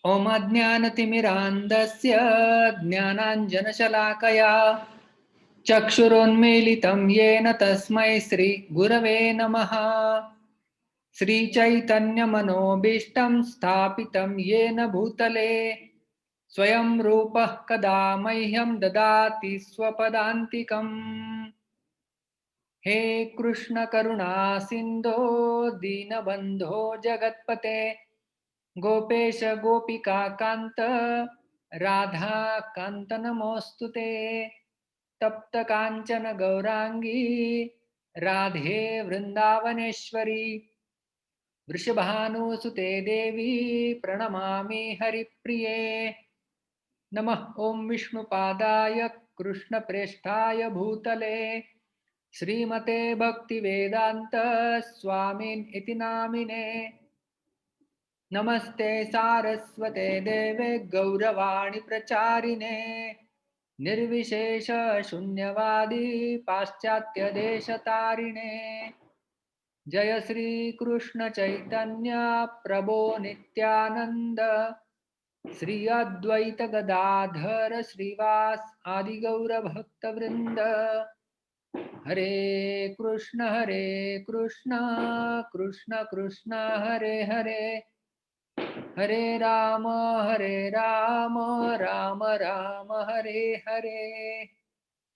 ॐ अज्ञानतिमिरान्धस्य ज्ञानाञ्जनशलाकया चक्षुरुन्मीलितं येन तस्मै श्रीगुरवे नमः। श्रीचैतन्यमनोभीष्टं स्थापितं येन भूतले स्वयं रूपः कदा मह्यं ददाति स्वपदान्तिकम्। हे कृष्ण करुणा सिन्धो दीनबन्धो जगत्पते गोपेश गोपिका कांत राधा कांत नमोस्तुते। तप्त कांचन गौरांगी राधे वृंदावनेश्वरी वृषभानुसुते देवी प्रणमामि हरिप्रिये। नमः ओं विष्णुपादाय कृष्णप्रेष्ठाय भूतले श्रीमते भक्तिवेदांत स्वामिन् इति नामिने। नमस्ते सारस्वते देवे गौरवाणी प्रचारिणे निर्विशेष शून्यवादी पाश्चात्य देशतारिणे। जय श्री कृष्ण चैतन्य प्रभो नित्यानंद श्री अद्वैत गदाधर श्रीवास आदि गौर भक्त वृंद। हरे कृष्ण कृष्ण कृष्ण हरे हरे हरे राम राम राम हरे हरे।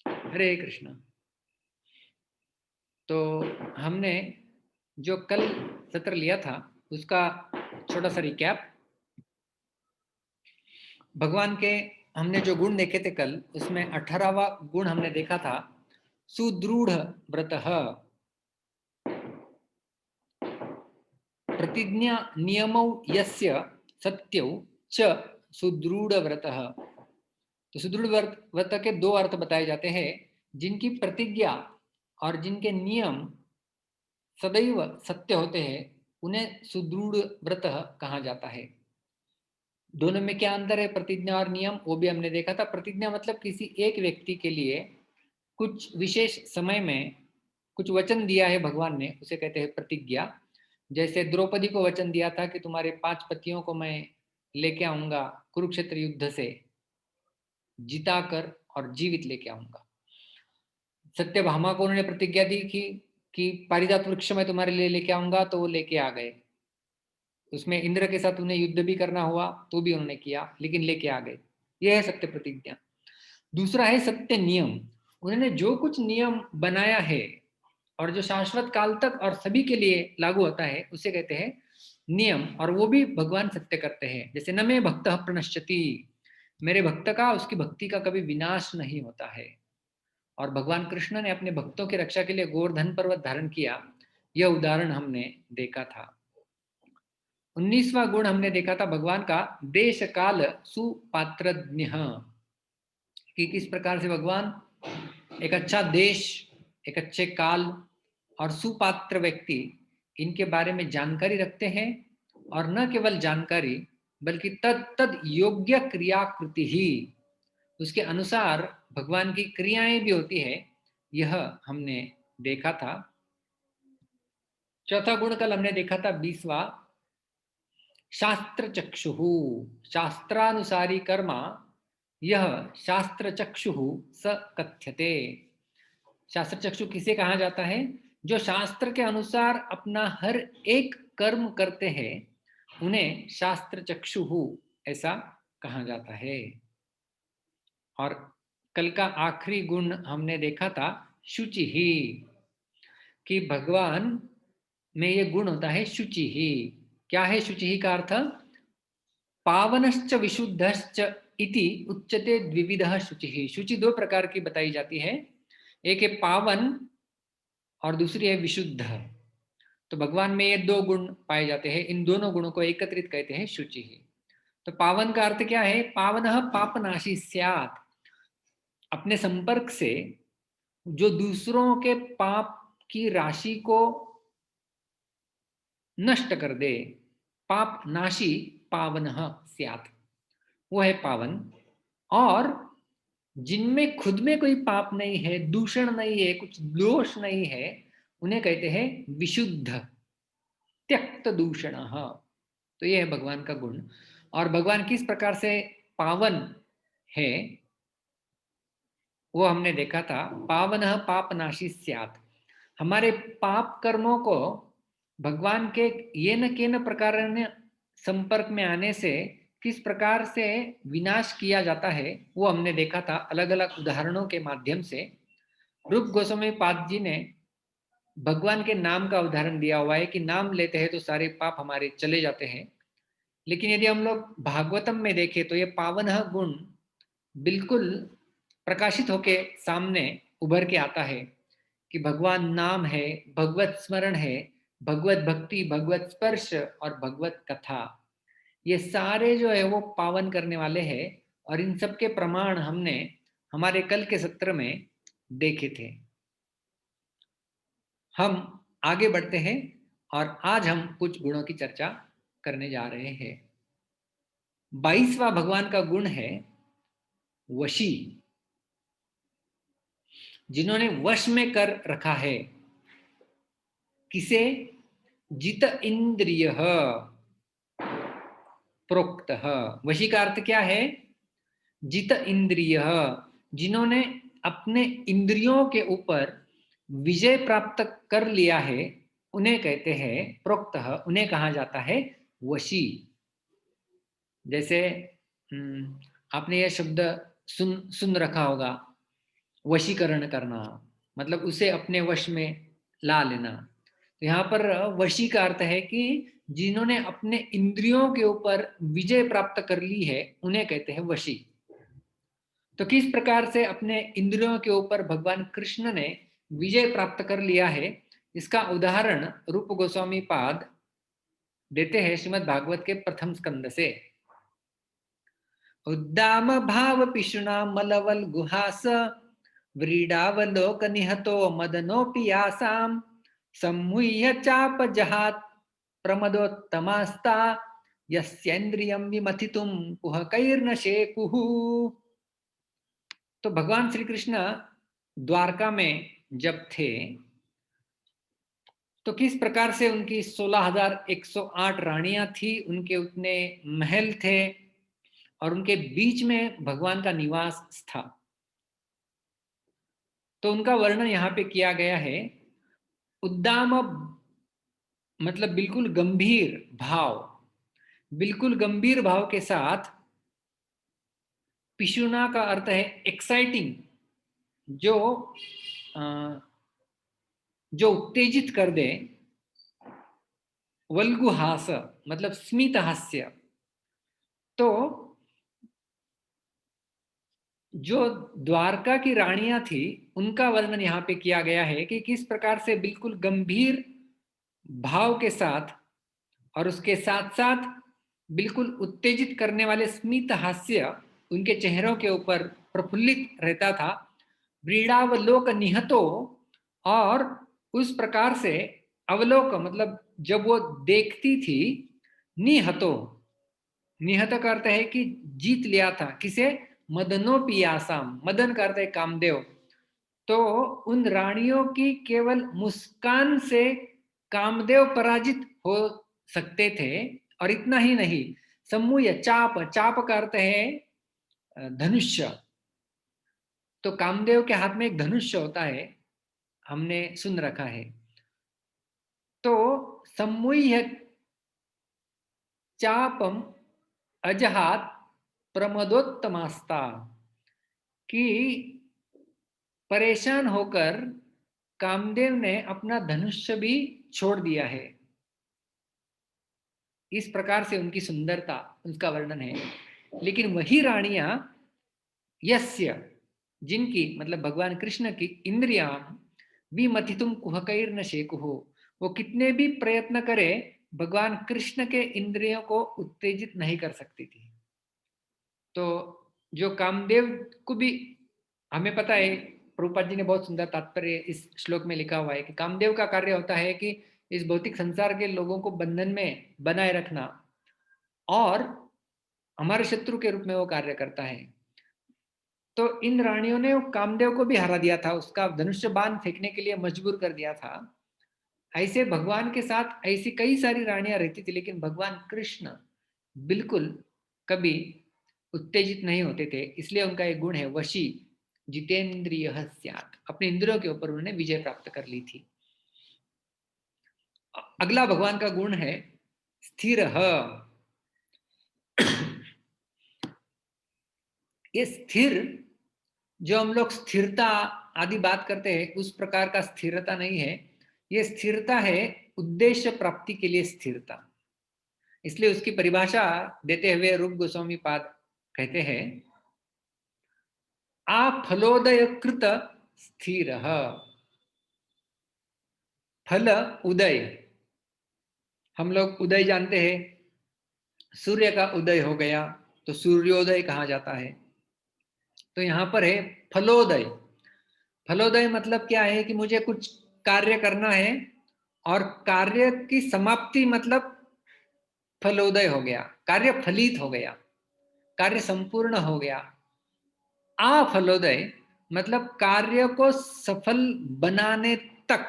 हरे कृष्ण। तो हमने जो कल सत्र लिया था उसका छोटा सा रिकैप। भगवान के हमने जो गुण देखे थे कल, उसमें 18वां गुण हमने देखा था सुदृढ़ व्रतः। प्रतिज्ञा नियमौ यस्य सत्यौ च सुदृढ़ व्रतः। तो सुदृढ़ व्रत के दो अर्थ बताए जाते हैं। जिनकी प्रतिज्ञा और जिनके नियम सदैव सत्य होते हैं उन्हें सुदृढ़ व्रत कहा जाता है। दोनों में क्या अंतर है, प्रतिज्ञा और नियम, वो भी हमने देखा था। प्रतिज्ञा मतलब किसी एक व्यक्ति के लिए कुछ विशेष समय में कुछ वचन दिया है भगवान ने, उसे कहते हैं प्रतिज्ञा। जैसे द्रौपदी को वचन दिया था कि तुम्हारे 5 पतियों को मैं लेके आऊंगा, कुरुक्षेत्र युद्ध से जिता कर और जीवित लेके आऊंगा। सत्यभामा को उन्होंने प्रतिज्ञा दी कि पारिजात वृक्ष में तुम्हारे लिए लेके आऊंगा, तो वो लेके आ गए। उसमें इंद्र के साथ उन्हें युद्ध भी करना हुआ तो भी उन्होंने किया, लेकिन लेके आ गए। यह है सत्य प्रतिज्ञा। दूसरा है सत्य नियम। उन्होंने जो कुछ नियम बनाया है और जो शाश्वत काल तक और सभी के लिए लागू होता है उसे कहते हैं नियम, और वो भी भगवान सत्य करते हैं। जैसे न मे भक्तः प्रणश्यति, मेरे भक्त का, उसकी भक्ति का कभी विनाश नहीं होता है। और भगवान कृष्ण ने अपने भक्तों की रक्षा के लिए गोवर्धन पर्वत धारण किया, यह उदाहरण हमने देखा था। 19वां गुण हमने देखा था भगवान का देश काल सुपात्रज्ञ, कि किस प्रकार से भगवान एक अच्छा देश, एक अच्छे काल और सुपात्र व्यक्ति, इनके बारे में जानकारी रखते हैं। और न केवल जानकारी बल्कि तद तद योग्य क्रियाकृति ही, उसके अनुसार भगवान की क्रियाएं भी होती है, यह हमने देखा था। चौथा गुण कल हमने देखा था 20वां, शास्त्र चक्षु, शास्त्रानुसारी कर्मा यह शास्त्र चक्षु स कथ्यते। शास्त्र चक्षु किसे कहा जाता है? जो शास्त्र के अनुसार अपना हर एक कर्म करते हैं उन्हें शास्त्र चक्षु ऐसा कहा जाता है। और कल का आखिरी गुण हमने देखा था शुचि ही, कि भगवान में ये गुण होता है शुचि ही। क्या है शुचि ही का अर्थ? पावनश्च विशुद्धश्च इति उच्यते द्विविधः शुचि। शुचि दो प्रकार की बताई जाती है, एक है पावन और दूसरी है विशुद्ध। तो भगवान में ये दो गुण पाए जाते हैं, इन दोनों गुणों को एकत्रित कहते हैं शुचि ही। तो पावन का अर्थ क्या है? पावनः पापनाशी स्यात्, अपने संपर्क से जो दूसरों के पाप की राशि को नष्ट कर दे, पाप नाशी पावनः स्यात्, वो है पावन। और जिनमें खुद में कोई पाप नहीं है, दूषण नहीं है, कुछ दोष नहीं है, उन्हें कहते हैं विशुद्ध, त्यक्त दूषण। तो यह है भगवान का गुण। और भगवान किस प्रकार से पावन है वो हमने देखा था। पावनः पापनाशी स्यात्। हमारे पाप कर्मों को भगवान के येन केन प्रकारेण संपर्क में आने से किस प्रकार से विनाश किया जाता है वो हमने देखा था अलग अलग उदाहरणों के माध्यम से। रूप गोस्वामी पाद जी ने भगवान के नाम का उदाहरण दिया हुआ है कि नाम लेते हैं तो सारे पाप हमारे चले जाते हैं। लेकिन यदि हम लोग भागवतम में देखें तो ये पावन गुण बिल्कुल प्रकाशित होके सामने उभर के आता है कि भगवान नाम है, भगवत स्मरण है, भगवत भक्ति, भगवत स्पर्श और भगवत कथा, ये सारे जो है वो पावन करने वाले हैं। और इन सब के प्रमाण हमने हमारे कल के सत्र में देखे थे। हम आगे बढ़ते हैं और आज हम कुछ गुणों की चर्चा करने जा रहे हैं। 22वां भगवान का गुण है वशी, जिन्होंने वश में कर रखा है किसे? जित इंद्रिय प्रोक्त। वशी का अर्थ क्या है? जित इंद्रिय, जिन्होंने अपने इंद्रियों के ऊपर विजय प्राप्त कर लिया है उन्हें कहते हैं प्रोक्त, उन्हें कहा जाता है वशी। जैसे आपने यह शब्द सुन रखा होगा, वशीकरण करना, मतलब उसे अपने वश में ला लेना। तो यहाँ पर वशी का अर्थ है कि जिन्होंने अपने इंद्रियों के ऊपर विजय प्राप्त कर ली है उन्हें कहते हैं वशी। तो किस प्रकार से अपने इंद्रियों के ऊपर भगवान कृष्ण ने विजय प्राप्त कर लिया है इसका उदाहरण रूप गोस्वामी पाद देते हैं श्रीमद् भागवत के प्रथम स्कंद से। उद्दाम भाव पिशुना मलवल गुहास व्रीडावलोक निहतो मदनोपि यासाम सम्मुह्य चाप जहात प्रमदोत्तमास्ता यस्येन्द्रियं विमथितुम कुहकैर्न शेकुः। तो भगवान श्री कृष्ण द्वारका में जब थे तो किस प्रकार से उनकी 16,108 रानियां थी, उनके उतने महल थे और उनके बीच में भगवान का निवास था। तो उनका वर्णन यहाँ पे किया गया है। उद्दाम मतलब बिल्कुल गंभीर भाव, बिल्कुल गंभीर भाव के साथ। पिशुना का अर्थ है एक्साइटिंग, जो जो उत्तेजित कर दे। वल्गुहास मतलब स्मित हास्य। तो जो द्वारका की रानियां थी उनका वर्णन यहाँ पे किया गया है कि किस प्रकार से बिल्कुल गंभीर भाव के साथ और उसके साथ साथ बिल्कुल उत्तेजित करने वाले स्मित हास्य उनके चेहरों के ऊपर प्रफुल्लित रहता था। व्रीडावलोक निहतो, और उस प्रकार से अवलोक मतलब जब वो देखती थी, निहतो, निहत का अर्थ है कि जीत लिया था किसे? मदनो पियासाम, मदन का अर्थ है कामदेव। तो उन रानियों की केवल मुस्कान से कामदेव पराजित हो सकते थे। और इतना ही नहीं, सम्मूय चाप, चाप का अर्थ है धनुष्य। तो कामदेव के हाथ में एक धनुष्य होता है, हमने सुन रखा है। तो सम्मूय चापम अजहात प्रमदोत्तमास्ता, कि परेशान होकर कामदेव ने अपना धनुष्य भी छोड़ दिया है। इस प्रकार से उनकी सुंदरता, उसका वर्णन है। लेकिन वही रानियां यस्य, जिनकी मतलब भगवान कृष्ण की इंद्रियां विमथितुम कुहकैर्न शेकुः, वो कितने भी प्रयत्न करे भगवान कृष्ण के इंद्रियों को उत्तेजित नहीं कर सकती थी। तो जो कामदेव को भी हमें पता है, प्रभुपाद जी ने बहुत सुंदर तात्पर्य इस श्लोक में लिखा हुआ है कि कामदेव का कार्य होता है कि इस भौतिक संसार के लोगों को बंधन में बनाए रखना, और हमारे शत्रु के रूप में वो कार्य करता है। तो इन रानियों ने कामदेव को भी हरा दिया था, उसका धनुष्य बाण फेंकने के लिए मजबूर कर दिया था। ऐसे भगवान के साथ ऐसी कई सारी रानियां रहती थी, लेकिन भगवान कृष्ण बिल्कुल कभी उत्तेजित नहीं होते थे, इसलिए उनका एक गुण है वशी जितेंद्रिय स्यात्, अपने इंद्रियों के ऊपर उन्होंने विजय प्राप्त कर ली थी। अगला भगवान का गुण है स्थिर। ये स्थिर, जो हम लोग स्थिरता आदि बात करते हैं, उस प्रकार का स्थिरता नहीं है। ये स्थिरता है उद्देश्य प्राप्ति के लिए स्थिरता। इसलिए उसकी परिभाषा देते हुए रूप गोस्वामी पाद कहते हैं आफलोदय कृत स्थिर। फल उदय, हम लोग उदय जानते हैं, सूर्य का उदय हो गया तो सूर्योदय कहा जाता है। तो यहाँ पर है फलोदय। फलोदय मतलब क्या है कि मुझे कुछ कार्य करना है और कार्य की समाप्ति मतलब फलोदय हो गया, कार्य फलित हो गया, कार्य संपूर्ण हो गया। अफलोदय मतलब कार्य को सफल बनाने तक,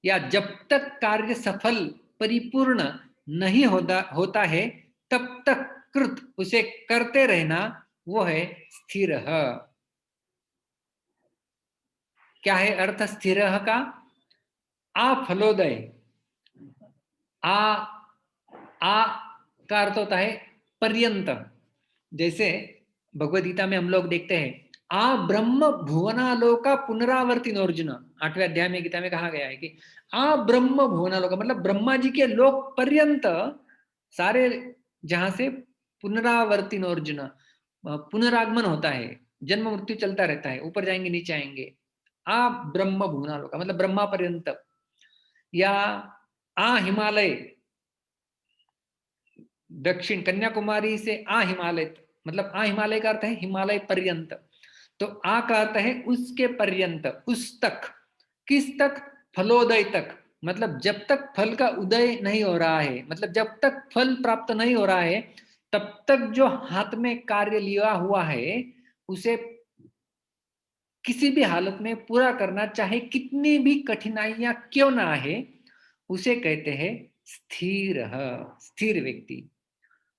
या जब तक कार्य सफल परिपूर्ण नहीं होता है तब तक कृत उसे करते रहना, वो है स्थिर। क्या है अर्थ स्थिर का? अफलोदय, आ आ का अर्थ होता है पर्यंत। जैसे भगवद गीता में हम लोग देखते हैं आ ब्रह्म भुवनालोका पुनरावर्तिन अर्जुन, 8वें अध्याय में गीता में कहा गया है कि आ ब्रह्म भुवनालोका मतलब ब्रह्मा जी के लोक पर्यंत सारे जहां से पुनरावर्तिन अर्जुन, पुनरागमन होता है, जन्म मृत्यु चलता रहता है, ऊपर जाएंगे नीचे आएंगे। आ ब्रह्म भुवनालोका मतलब ब्रह्मा पर्यंत, या आ हिमालय, दक्षिण कन्याकुमारी से आ हिमालय, मतलब आ हिमालय का अर्थ है हिमालय पर्यंत। तो आ का अर्थ है उसके पर्यंत, उस तक। किस तक? फलोदय तक, मतलब जब तक फल का उदय नहीं हो रहा है, मतलब जब तक फल प्राप्त नहीं हो रहा है तब तक जो हाथ में कार्य लिया हुआ है उसे किसी भी हालत में पूरा करना, चाहे कितनी भी कठिनाइयां क्यों ना आए, उसे कहते हैं स्थिर। स्थिर व्यक्ति।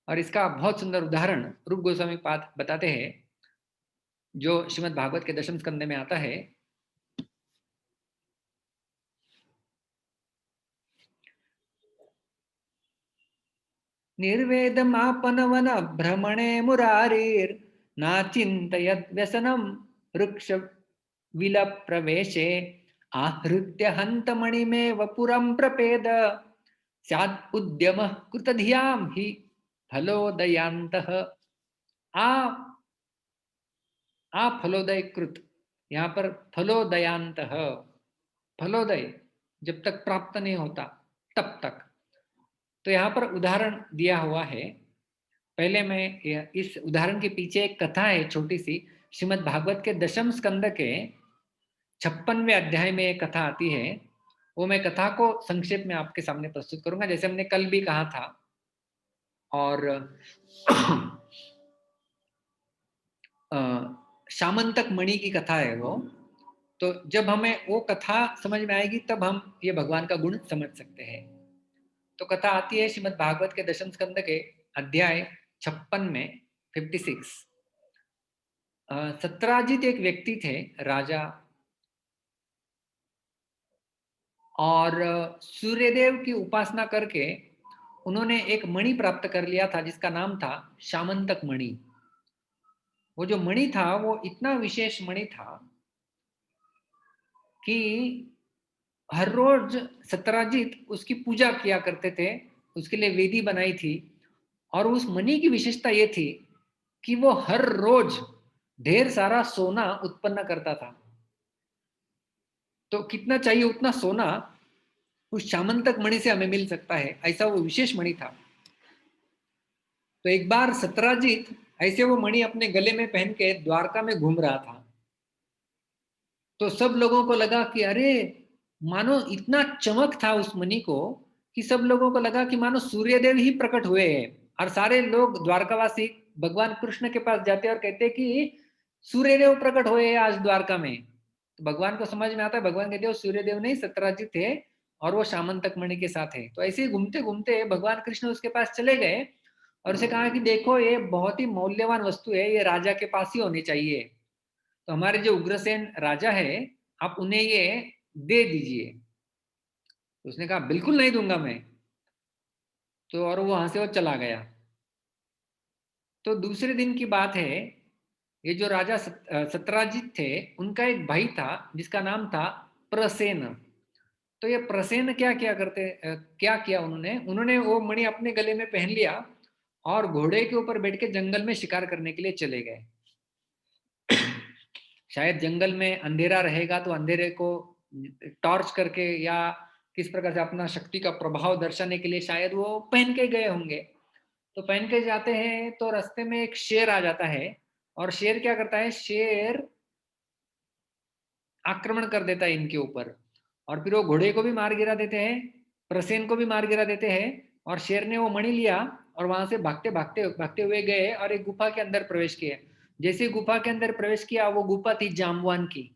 और इसका बहुत सुंदर उदाहरण रूप गोस्वामी पाद बताते हैं, जो श्रीमद् भागवत के दशम स्कंद में आता है। निर्वेदमापनवन भ्रमणे मुरारीर नाचिंतयद व्यसनम वृक्ष विल प्रवेशे आहृत्य हंतमणिमेव पुरं प्रपेद स्यात् उद्यमः कृतधियां हि फलोदयांतः। आ फलोदय कृत, यहाँ पर फलोदयांत, फलोदय जब तक प्राप्त नहीं होता तब तक। तो यहाँ पर उदाहरण दिया हुआ है। पहले मैं इस उदाहरण के पीछे एक कथा है छोटी सी, श्रीमद् भागवत के दशम स्कंद के 56वें अध्याय में एक कथा आती है। वो मैं कथा को संक्षेप में आपके सामने प्रस्तुत करूंगा, जैसे हमने कल भी कहा था। और शामंतक मणि की कथा है वो। तो जब हमें वो कथा समझ में आएगी तब हम ये भगवान का गुण समझ सकते हैं। तो कथा आती है श्रीमद् भागवत के दशम स्कंद के अध्याय 56 में, 56। सत्राजित एक व्यक्ति थे, राजा, और सूर्यदेव की उपासना करके उन्होंने एक मणि प्राप्त कर लिया था जिसका नाम था शामंतक मणि। वो जो मणि था वो इतना विशेष मणि था कि हर रोज सत्राजित उसकी पूजा किया करते थे, उसके लिए वेदी बनाई थी। और उस मणि की विशेषता ये थी कि वो हर रोज ढेर सारा सोना उत्पन्न करता था। तो कितना चाहिए उतना सोना उस शामंतक मणि से हमें मिल सकता है, ऐसा वो विशेष मणि था। तो एक बार सत्राजित ऐसे वो मणि अपने गले में पहन के द्वारका में घूम रहा था। तो सब लोगों को लगा कि अरे, मानो इतना चमक था उस मणि को कि सब लोगों को लगा कि मानो सूर्यदेव ही प्रकट हुए हैं। और सारे लोग द्वारकावासी भगवान कृष्ण के पास जाते और कहते कि सूर्यदेव प्रकट हुए हैं आज द्वारका में। तो भगवान को समझ में आता है, भगवान कहते हो सूर्यदेव नहीं, सत्राजित थे और वो शामंतक मणि के साथ है। तो ऐसे ही घूमते घूमते भगवान कृष्ण उसके पास चले गए और उसे कहा कि देखो ये बहुत ही मौल्यवान वस्तु है, ये राजा के पास ही होनी चाहिए, तो हमारे जो उग्रसेन राजा है आप उन्हें ये दे दीजिए। तो उसने कहा बिल्कुल नहीं दूंगा मैं। तो और वो वहां से वो चला गया। तो दूसरे दिन की बात है, ये जो राजा सत्राजित थे, उनका एक भाई था जिसका नाम था प्रसेन। तो ये प्रसेन क्या किया उन्होंने उन्होंने वो मणि अपने गले में पहन लिया और घोड़े के ऊपर बैठ के जंगल में शिकार करने के लिए चले गए। शायद जंगल में अंधेरा रहेगा तो अंधेरे को टॉर्च करके या किस प्रकार से अपना शक्ति का प्रभाव दर्शाने के लिए शायद वो पहन के गए होंगे। तो पहन के जाते हैं तो रास्ते में एक शेर आ जाता है, और शेर क्या करता है, शेर आक्रमण कर देता है इनके ऊपर, और फिर वो घोड़े को भी मार गिरा देते हैं, प्रसेन को भी मार गिरा देते हैं। और शेर ने वो मणि लिया और वहां से भागते भागते भागते हुए गए और एक गुफा के अंदर प्रवेश किया। जैसे गुफा के अंदर प्रवेश किया, वो गुफा थी जामवान की।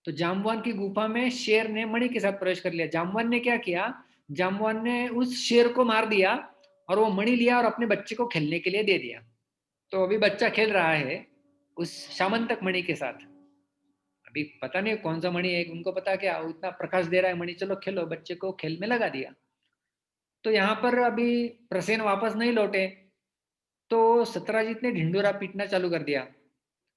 तो जामवान की गुफा में शेर ने मणि के साथ प्रवेश कर लिया। जामवान ने क्या किया, जामवान ने उस शेर को मार दिया और वो मणि लिया और अपने बच्चे को खेलने के लिए दे दिया। तो अभी बच्चा खेल रहा है उस शामंतक मणि के साथ। अभी पता नहीं कौन सा मणि है, उनको पता क्या, इतना प्रकाश दे रहा है मणि, चलो खेलो, बच्चे को खेल में लगा दिया। तो यहाँ पर अभी प्रसेन वापस नहीं लौटे, तो सत्राजित ने ढिंडोरा पीटना चालू कर दिया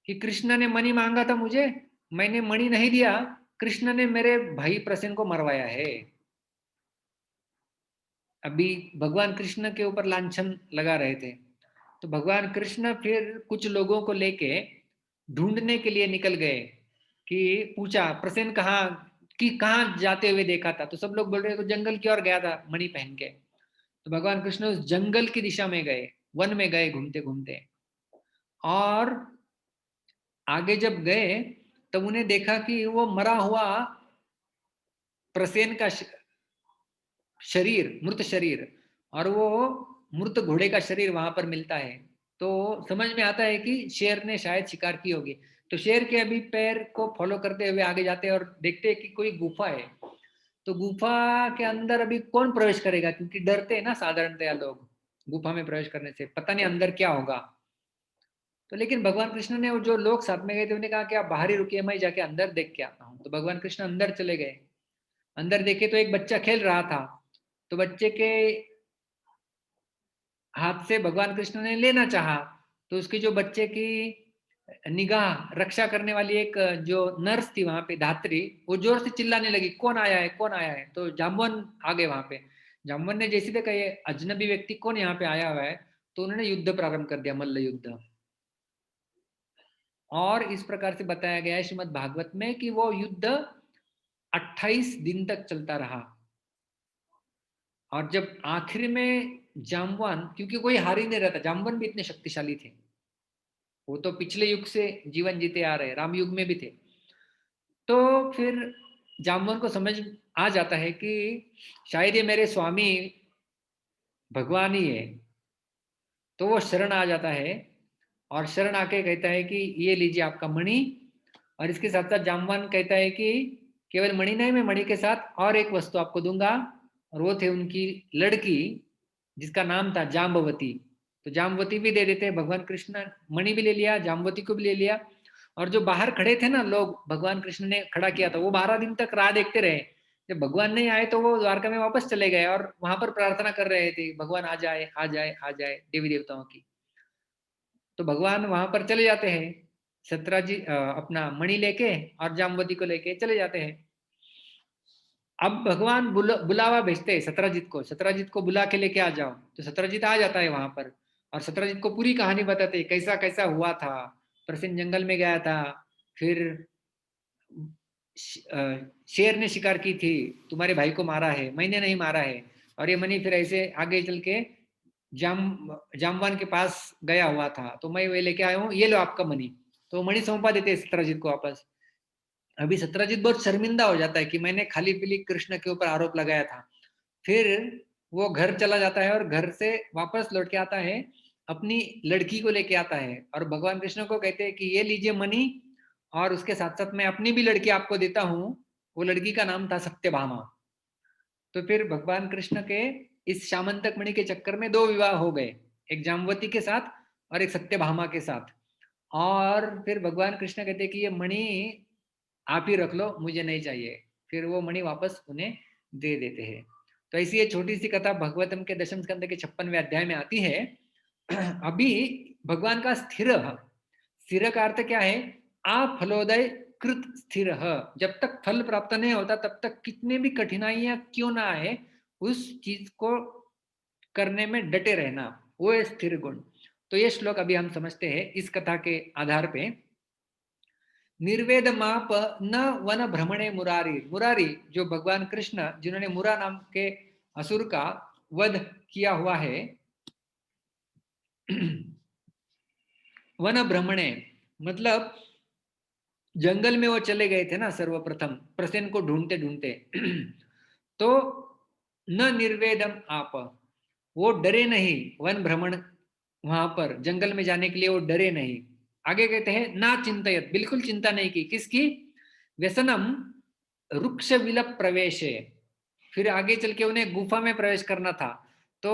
कि कृष्ण ने मणि मांगा था मुझे, मैंने मणि नहीं दिया, कृष्ण ने मेरे भाई प्रसेन को मरवाया है। अभी भगवान कृष्ण के ऊपर लांछन लगा रहे थे। तो भगवान कृष्ण फिर कुछ लोगों को लेके ढूंढने के लिए निकल गए, कि पूछा प्रसेन कहाँ, कि कहाँ जाते हुए देखा था। तो सब लोग बोल रहे तो जंगल की ओर गया था मणि पहन के। तो भगवान कृष्ण उस जंगल की दिशा में गए, वन में गए घूमते घूमते। और आगे जब गए तब उन्हें देखा कि वो मरा हुआ प्रसेन का शरीर, मृत शरीर, और वो मृत घोड़े का शरीर वहां पर मिलता है। तो समझ में आता है कि शेर ने शायद शिकार की होगी। तो शेर के अभी पैर को फॉलो करते हुए आगे जाते हैं और देखते हैं कि कोई गुफा है। तो गुफा के अंदर अभी कौन प्रवेश करेगा, क्योंकि डरते हैं ना साधारणतया लोग गुफा में प्रवेश करने से, पता नहीं अंदर क्या होगा। तो लेकिन भगवान कृष्ण ने, वो जो लोग साथ में गए थे उन्हें कहा कि आप बाहर ही रुकिए, मैं जाके अंदर देख के आता हूँ। तो भगवान कृष्ण अंदर चले गए। अंदर देखे तो एक बच्चा खेल रहा था। तो बच्चे के हाथ से भगवान कृष्ण ने लेना चाहा, तो उसकी जो बच्चे की निगाह रक्षा करने वाली एक जो नर्स थी वहां पे, धात्री, वो जोर से चिल्लाने लगी, कौन आया है, कौन आया है। तो जामवन आ गए वहां पे। जामवन ने जैसे देखा ये अजनबी व्यक्ति कौन यहाँ पे आया हुआ है, तो उन्होंने युद्ध प्रारंभ कर दिया, मल्ल युद्ध। और इस प्रकार से बताया गया है श्रीमद् भागवत में कि वो युद्ध 28 दिन तक चलता रहा। और जब आखिर में जामवान, क्योंकि कोई हार ही नहीं रहता, जामवान भी इतने शक्तिशाली थे, वो तो पिछले युग से जीवन जीते आ रहे, राम युग में भी थे। तो फिर जामवान को समझ आ जाता है कि शायद ये मेरे स्वामी भगवान ही है। तो वो शरण आ जाता है और शरण आके कहता है कि ये लीजिए आपका मणि। और इसके साथ साथ जामवान कहता है कि केवल मणि नहीं, मैं मणि के साथ और एक वस्तु आपको दूंगा। और वो थे उनकी लड़की, जिसका नाम था जाम्बवती। तो जाम्बवती भी दे देते हैं भगवान कृष्ण, मणि भी ले लिया, जाम्बवती को भी ले लिया। और जो बाहर खड़े थे ना लोग, भगवान कृष्ण ने खड़ा किया था, वो 12 दिन तक राह देखते रहे। जब भगवान नहीं आए तो वो द्वारका में वापस चले गए और वहां पर प्रार्थना कर रहे थे, भगवान आ जाए आ जाए आ जाए, देवी देवताओं की। तो भगवान वहां पर चले जाते हैं, सत्राजी अपना मणि लेके और जामवती को लेके चले जाते हैं। अब भगवान बुलावा भेजते हैं सत्राजित को, सत्राजित को बुला के लेके आ जाओ। तो सत्राजित आ जाता है वहां पर और सत्राजित को पूरी कहानी बताते हैं, कैसा कैसा हुआ था। प्रसिद्ध जंगल में गया था, फिर शेर ने शिकार की थी, तुम्हारे भाई को मारा है, मैंने नहीं मारा है। और ये मणि फिर ऐसे आगे चल के जामवान के पास गया हुआ था, तो मैं वे लेके आया हूँ, ये लो आपका मणि। तो मणि सौंपा देते सत्राजित को वापस। अभी सत्राजित बहुत शर्मिंदा हो जाता है कि मैंने खाली पीली कृष्ण के ऊपर आरोप लगाया था। फिर वो घर चला जाता है और घर से वापस लौट के आता है, अपनी लड़की को लेके आता है और भगवान कृष्ण को कहते हैं कि ये लीजिए मणि, और उसके साथ साथ मैं अपनी भी लड़की आपको देता हूँ। वो लड़की का नाम था सत्यभामा। तो फिर भगवान कृष्ण के इस श्यामंतक मणि के चक्कर में 2 विवाह हो गए। एक जामवती के साथ और एक सत्यभामा के साथ। और फिर भगवान कृष्ण कहते हैं कि ये मणि आप ही रख लो, मुझे नहीं चाहिए। फिर वो मणि वापस उन्हें दे देते हैं। तो ऐसी ये छोटी सी कथा भगवतम के दशम स्कंद के 56वें अध्याय में आती है। अभी भगवान का स्थिर, स्थिर का अर्थ क्या है? फलोदय कृत स्थिर। जब तक फल प्राप्त नहीं होता तब तक कितने भी कठिनाइयां क्यों ना आए, उस चीज को करने में डटे रहना, वो है स्थिर गुण। तो ये श्लोक अभी हम समझते हैं इस कथा के आधार पे। निर्वेद माप न वन भ्रमणे मुरारी। मुरारी जो भगवान कृष्ण, जिन्होंने मुरा नाम के असुर का वध किया हुआ है। वन भ्रमणे मतलब जंगल में वो चले गए थे ना सर्वप्रथम प्रसेन को ढूंढते ढूंढते। तो न निर्वेदम आप, वो डरे नहीं वन भ्रमण, वहां पर जंगल में जाने के लिए वो डरे नहीं। आगे कहते हैं ना चिंतयत, बिल्कुल चिंता नहीं की, किसकी? व्यसनम रुक्ष विलप प्रवेश। फिर आगे चल के उन्हें गुफा में प्रवेश करना था, तो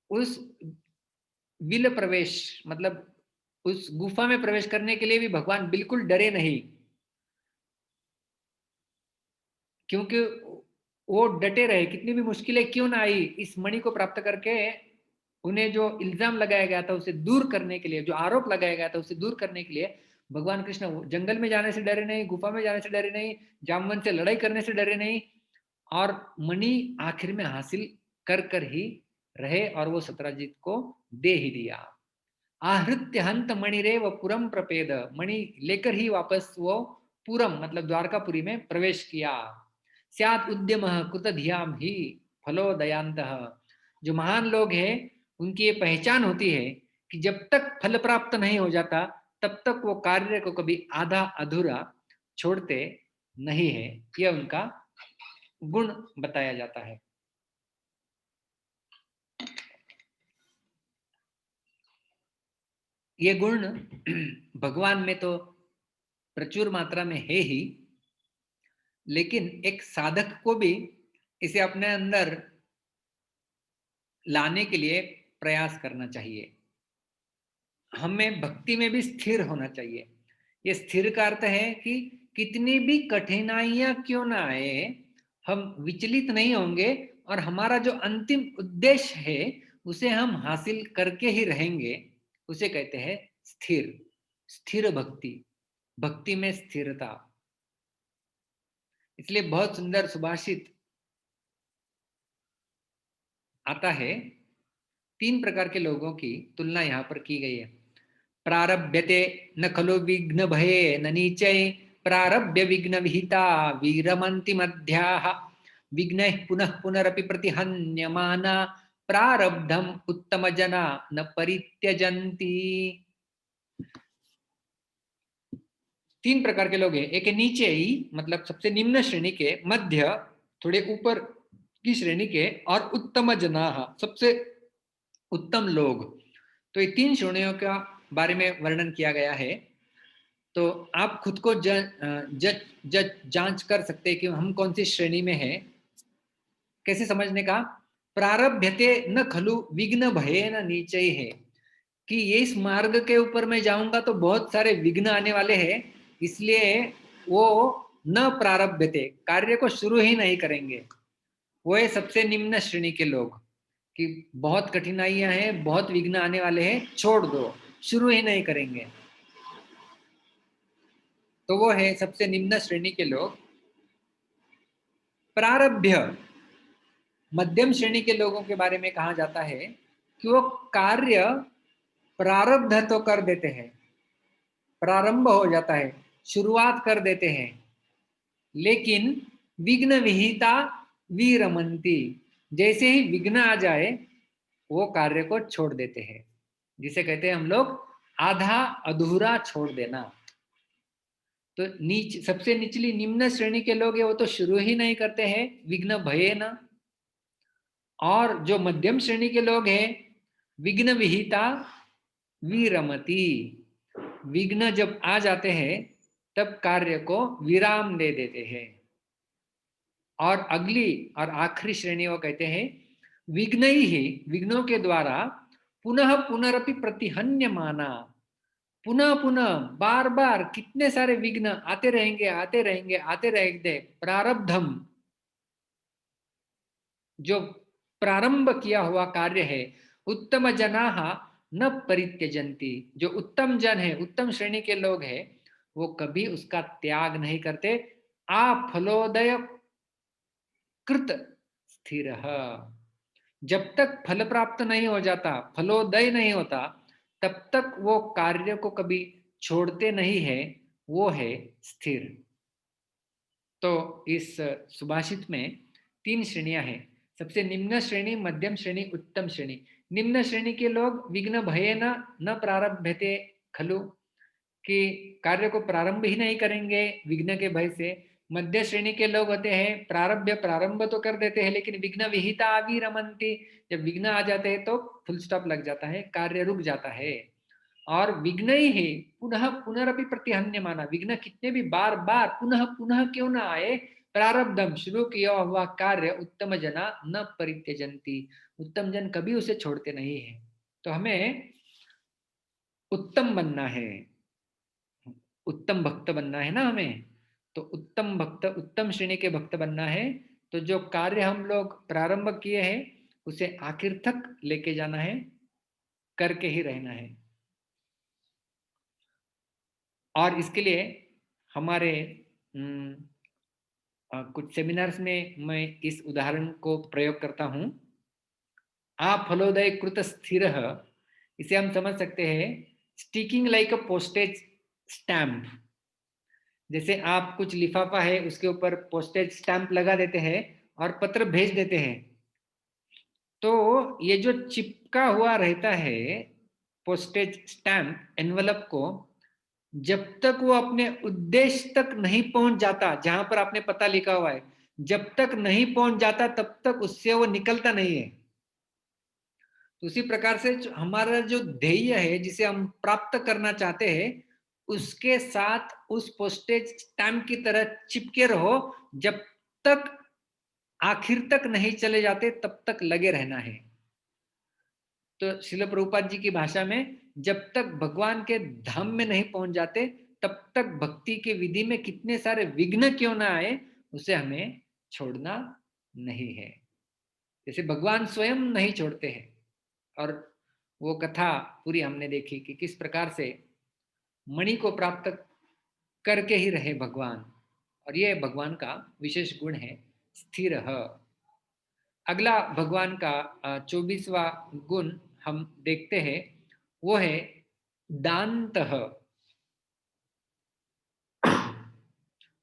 उस विल प्रवेश मतलब उस गुफा में प्रवेश करने के लिए भी भगवान बिल्कुल डरे नहीं, क्योंकि वो डटे रहे, कितनी भी मुश्किलें क्यों ना आई, इस मणि को प्राप्त करके उन्हें जो इल्जाम लगाया गया था उसे दूर करने के लिए, जो आरोप लगाया गया था उसे दूर करने के लिए भगवान कृष्ण जंगल में जाने से डरे नहीं, गुफा में जाने से डरे नहीं, जामवन से लड़ाई करने से डरे नहीं, और मणि आखिर में हासिल कर कर ही रहे और वो सत्यजीत को दे ही दिया। आहृत्य हंत मणिरे व पुरम प्रपेद, मणि लेकर ही वापस वो पुरम मतलब द्वारकापुरी में प्रवेश किया। स्यात् उद्यम कृत धियाम ही फलोदयांत। जो महान लोग हैं उनकी ये पहचान होती है कि जब तक फल प्राप्त नहीं हो जाता तब तक वो कार्य को कभी आधा अधूरा छोड़ते नहीं है। यह उनका गुण बताया जाता है। ये गुण भगवान में तो प्रचुर मात्रा में है ही, लेकिन एक साधक को भी इसे अपने अंदर लाने के लिए प्रयास करना चाहिए। हमें भक्ति में भी स्थिर होना चाहिए। ये स्थिर का अर्थ है कि कितनी भी कठिनाइयां क्यों ना आए, हम विचलित नहीं होंगे और हमारा जो अंतिम उद्देश्य है उसे हम हासिल करके ही रहेंगे। उसे कहते हैं स्थिर, स्थिर भक्ति, भक्ति में स्थिरता। इसलिए बहुत सुंदर सुभाषित आता है, 3 प्रकार के लोगों की तुलना यहाँ पर की गई है। प्रारभ्यते न खलु विघ्न भये न नीचय, प्रारभ्य विघ्न विहिता वीरमन्ति मध्याः, विघ्नैः पुनः पुनरपि प्रतिहन्यमाना, प्रारब्धम उत्तम जना न परित्यजन्ति। 3 प्रकार के लोग हैं। एक है नीचे ही मतलब सबसे निम्न श्रेणी के, मध्य थोड़े ऊपर की श्रेणी के, और उत्तम जना सबसे उत्तम लोग। तो ये 3 श्रेणियों का बारे में वर्णन किया गया है। तो आप खुद को जांच कर सकते हैं कि हम कौन सी श्रेणी में हैं। कैसे समझने का? प्रारभ्यते न खलु विघ्न भये न नीचे है, कि ये इस मार्ग के ऊपर मैं जाऊंगा तो बहुत सारे विघ्न आने वाले हैं, इसलिए वो न प्रारभ्यते, कार्य को शुरू ही नहीं करेंगे। वो है सबसे निम्न श्रेणी के लोग, कि बहुत कठिनाइयां हैं, बहुत विघ्न आने वाले हैं, छोड़ दो, शुरू ही नहीं करेंगे। तो वो है सबसे निम्न श्रेणी के लोग। प्रारभ्य मध्यम श्रेणी के लोगों के बारे में कहा जाता है कि वो कार्य प्रारब्ध तो कर देते हैं, प्रारंभ हो जाता है, शुरुआत कर देते हैं, लेकिन विघ्न विहिता वीरमंती, जैसे ही विघ्न आ जाए वो कार्य को छोड़ देते हैं, जिसे कहते हैं हम लोग आधा अधूरा छोड़ देना। तो सबसे निचली निम्न श्रेणी के लोग हैं वो तो शुरू ही नहीं करते हैं, विघ्न भये न। और जो मध्यम श्रेणी के लोग हैं, विघ्न विहिता वीरमती, विघ्न जब आ जाते हैं तब कार्य को विराम दे देते हैं। और अगली और आखिरी श्रेणी वो कहते हैं विघ्न ही, विघ्नों के द्वारा पुनः पुनरपि प्रतिहन्यमाना, पुनः पुनः बार बार कितने सारे विघ्न आते रहेंगे आते रहेंगे आते रहेंगे। प्रारब्धम, जो प्रारंभ किया हुआ कार्य है, उत्तम जनाः न परित्यजन्ति, जो उत्तम जन है, उत्तम श्रेणी के लोग हैं, वो कभी उसका त्याग नहीं करते। आ फलोदय कृत स्थिर, जब तक फल प्राप्त नहीं हो जाता, फलोदय नहीं होता, तब तक वो कार्य को कभी छोड़ते नहीं है, वो है स्थिर। तो इस सुभाषित में तीन श्रेणियां हैं। सबसे निम्न श्रेणी, मध्यम श्रेणी, उत्तम श्रेणी। निम्न श्रेणी के लोग विघ्न भयेन न प्रारभ्यते खलु, कि कार्य को प्रारंभ ही नहीं करेंगे विघ्न के भय से। मध्य श्रेणी के लोग होते हैं, प्रारंभ तो कर देते हैं लेकिन विघ्न विहिता अविरमन्ति, जब विघ्न आ जाते हैं तो फुल स्टॉप लग जाता है, कार्य रुक जाता है। और विघ्न ही है पुनः पुनरपि प्रतिहन्यमाना, विघ्न कितने भी बार बार पुनः पुनः क्यों ना आए, प्रारब्धम, शुरू किया हुआ कार्य उत्तम जना न परित्यजन्ति, उत्तम जन कभी उसे छोड़ते नहीं है। तो हमें उत्तम बनना है, उत्तम भक्त बनना है ना हमें। तो उत्तम भक्त, उत्तम श्रेणी के भक्त बनना है। तो जो कार्य हम लोग प्रारंभ किए हैं उसे आखिर तक लेके जाना है, करके ही रहना है। और इसके लिए हमारे कुछ सेमिनार्स में मैं इस उदाहरण को प्रयोग करता हूं। आ फलोदय कृत स्थिर, इसे हम समझ सकते हैं स्टिकिंग लाइक अ पोस्टेज स्टैम्प। जैसे आप कुछ लिफाफा है उसके ऊपर पोस्टेज स्टैंप लगा देते हैं और पत्र भेज देते हैं, तो ये जो चिपका हुआ रहता है पोस्टेज स्टैंप एनवलप को, जब तक वो अपने उद्देश्य तक नहीं पहुंच जाता, जहां पर आपने पता लिखा हुआ है, जब तक नहीं पहुंच जाता तब तक उससे वो निकलता नहीं है। तो उसी प्रकार से हमारा जो ध्येय है जिसे हम प्राप्त करना चाहते हैं, उसके साथ उस पोस्टेज स्टैम्प की तरह चिपके रहो, जब तक आखिर तक नहीं चले जाते तब तक लगे रहना है। तो श्रील प्रभुपाद जी की भाषा में, जब तक भगवान के धाम में नहीं पहुंच जाते तब तक भक्ति के विधि में कितने सारे विघ्न क्यों ना आए, उसे हमें छोड़ना नहीं है। जैसे भगवान स्वयं नहीं छोड़ते हैं। और वो कथा पूरी हमने देखी कि किस प्रकार से मणि को प्राप्त करके ही रहे भगवान, और ये भगवान का विशेष गुण है, स्थिर। अगला भगवान का 24वां गुण हम देखते हैं, वो है दांत।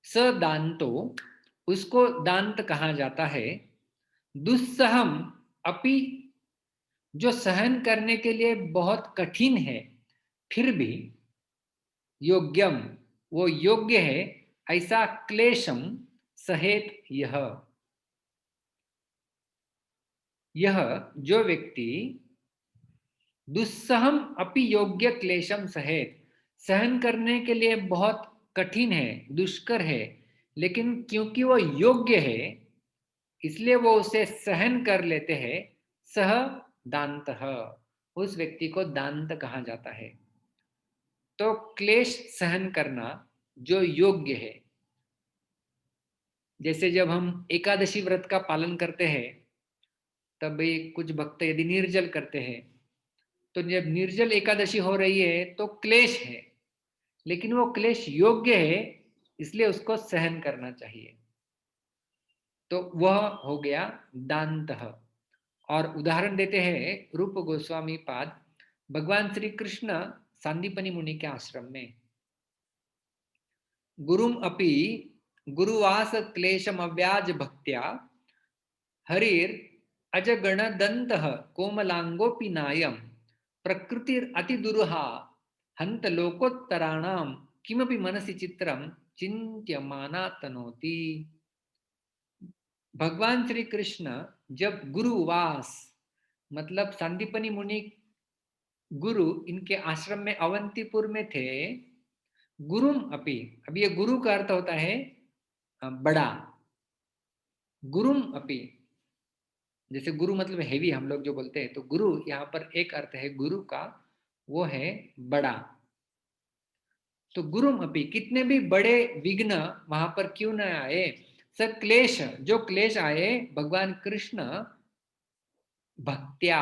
सदांतो, उसको दांत कहा जाता है। दुस्सहम अपि, जो सहन करने के लिए बहुत कठिन है फिर भी योग्यम, वो योग्य है, ऐसा क्लेशम सहेत यह जो व्यक्ति दुस्सहम अपि योग्य क्लेशम सहेत, सहन करने के लिए बहुत कठिन है, दुष्कर है, लेकिन क्योंकि वो योग्य है इसलिए वो उसे सहन कर लेते हैं। सह दांत, उस व्यक्ति को दांत कहा जाता है। तो क्लेश सहन करना जो योग्य है, जैसे जब हम एकादशी व्रत का पालन करते हैं, तब भी कुछ भक्त यदि निर्जल करते हैं, तो जब निर्जल एकादशी हो रही है तो क्लेश है, लेकिन वो क्लेश योग्य है, इसलिए उसको सहन करना चाहिए। तो वह हो गया दांत। और उदाहरण देते हैं रूप गोस्वामी पाद, भगवान श्री कृष्ण सांदीपनि मुनि के आश्रम में, गुरुम अपि गुरुवास क्लेशम अव्याज भक्त्या हरिर अजगण दंत कोमलांगोपि नायम प्रकृतिर अति दुरुहा हंत लोकोत्तराणाम किमपि मनसि चित्रम चिंत्यमाना तनोति। भगवान श्री कृष्ण जब गुरुवास, मतलब सांदीपनि मुनि गुरु इनके आश्रम में अवंतीपुर में थे, गुरुम अपि, अब ये गुरु का अर्थ होता है बड़ा, गुरुम अपि जैसे गुरु मतलब हेवी हम लोग जो बोलते हैं, तो गुरु यहाँ पर एक अर्थ है गुरु का, वो है बड़ा। तो गुरुम अपि, कितने भी बड़े विघ्न वहां पर क्यों न आए, स क्लेश, जो क्लेश आए भगवान कृष्ण भक्त्या,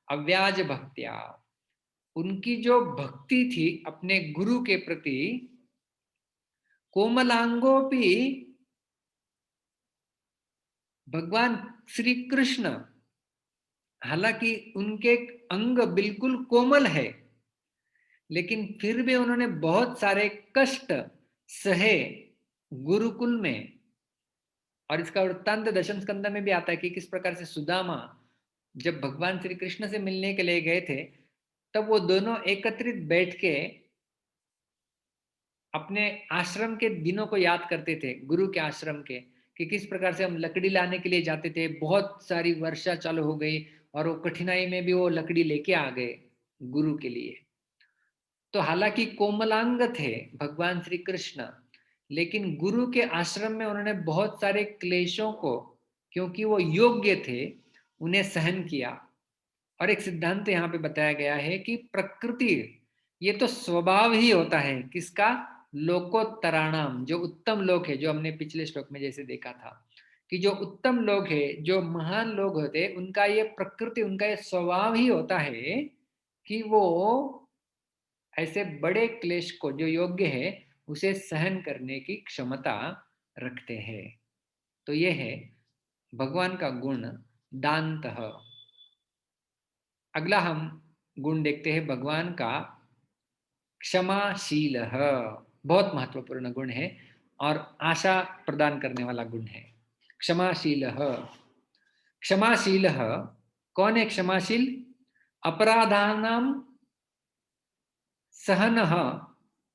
अव्याज भक्त्या, उनकी जो भक्ति थी अपने गुरु के प्रति, कोमलांगोपि, भगवान श्री कृष्ण, हालांकि उनके अंग बिल्कुल कोमल है, लेकिन फिर भी उन्होंने बहुत सारे कष्ट सहे गुरुकुल में। और इसका वृत्तांत दशम स्कंद में भी आता है कि किस प्रकार से सुदामा जब भगवान श्री कृष्ण से मिलने के लिए गए थे, तब वो दोनों एकत्रित बैठ के अपने आश्रम के दिनों को याद करते थे, गुरु के आश्रम के, कि किस प्रकार से हम लकड़ी लाने के लिए जाते थे, बहुत सारी वर्षा चालू हो गई और वो कठिनाई में भी वो लकड़ी लेके आ गए गुरु के लिए। तो हालांकि कोमलांग थे भगवान श्री कृष्ण, लेकिन गुरु के आश्रम में उन्होंने बहुत सारे क्लेशों को, क्योंकि वो योग्य थे, उन्हें सहन किया। और एक सिद्धांत यहाँ पे बताया गया है कि प्रकृति, ये तो स्वभाव ही होता है किसका, लोकोत्तराणाम, जो उत्तम लोग है, जो हमने पिछले श्लोक में जैसे देखा था कि जो उत्तम लोग है, जो महान लोग होते, उनका ये प्रकृति, उनका ये स्वभाव ही होता है कि वो ऐसे बड़े क्लेश को, जो योग्य है, उसे सहन करने की क्षमता रखते हैं। तो ये है भगवान का गुण दान्तः। अगला हम गुण देखते हैं भगवान का क्षमाशील, बहुत महत्वपूर्ण गुण है और आशा प्रदान करने वाला गुण है क्षमाशील। क्षमाशील कौन है क्षमाशील, अपराधानां सहनः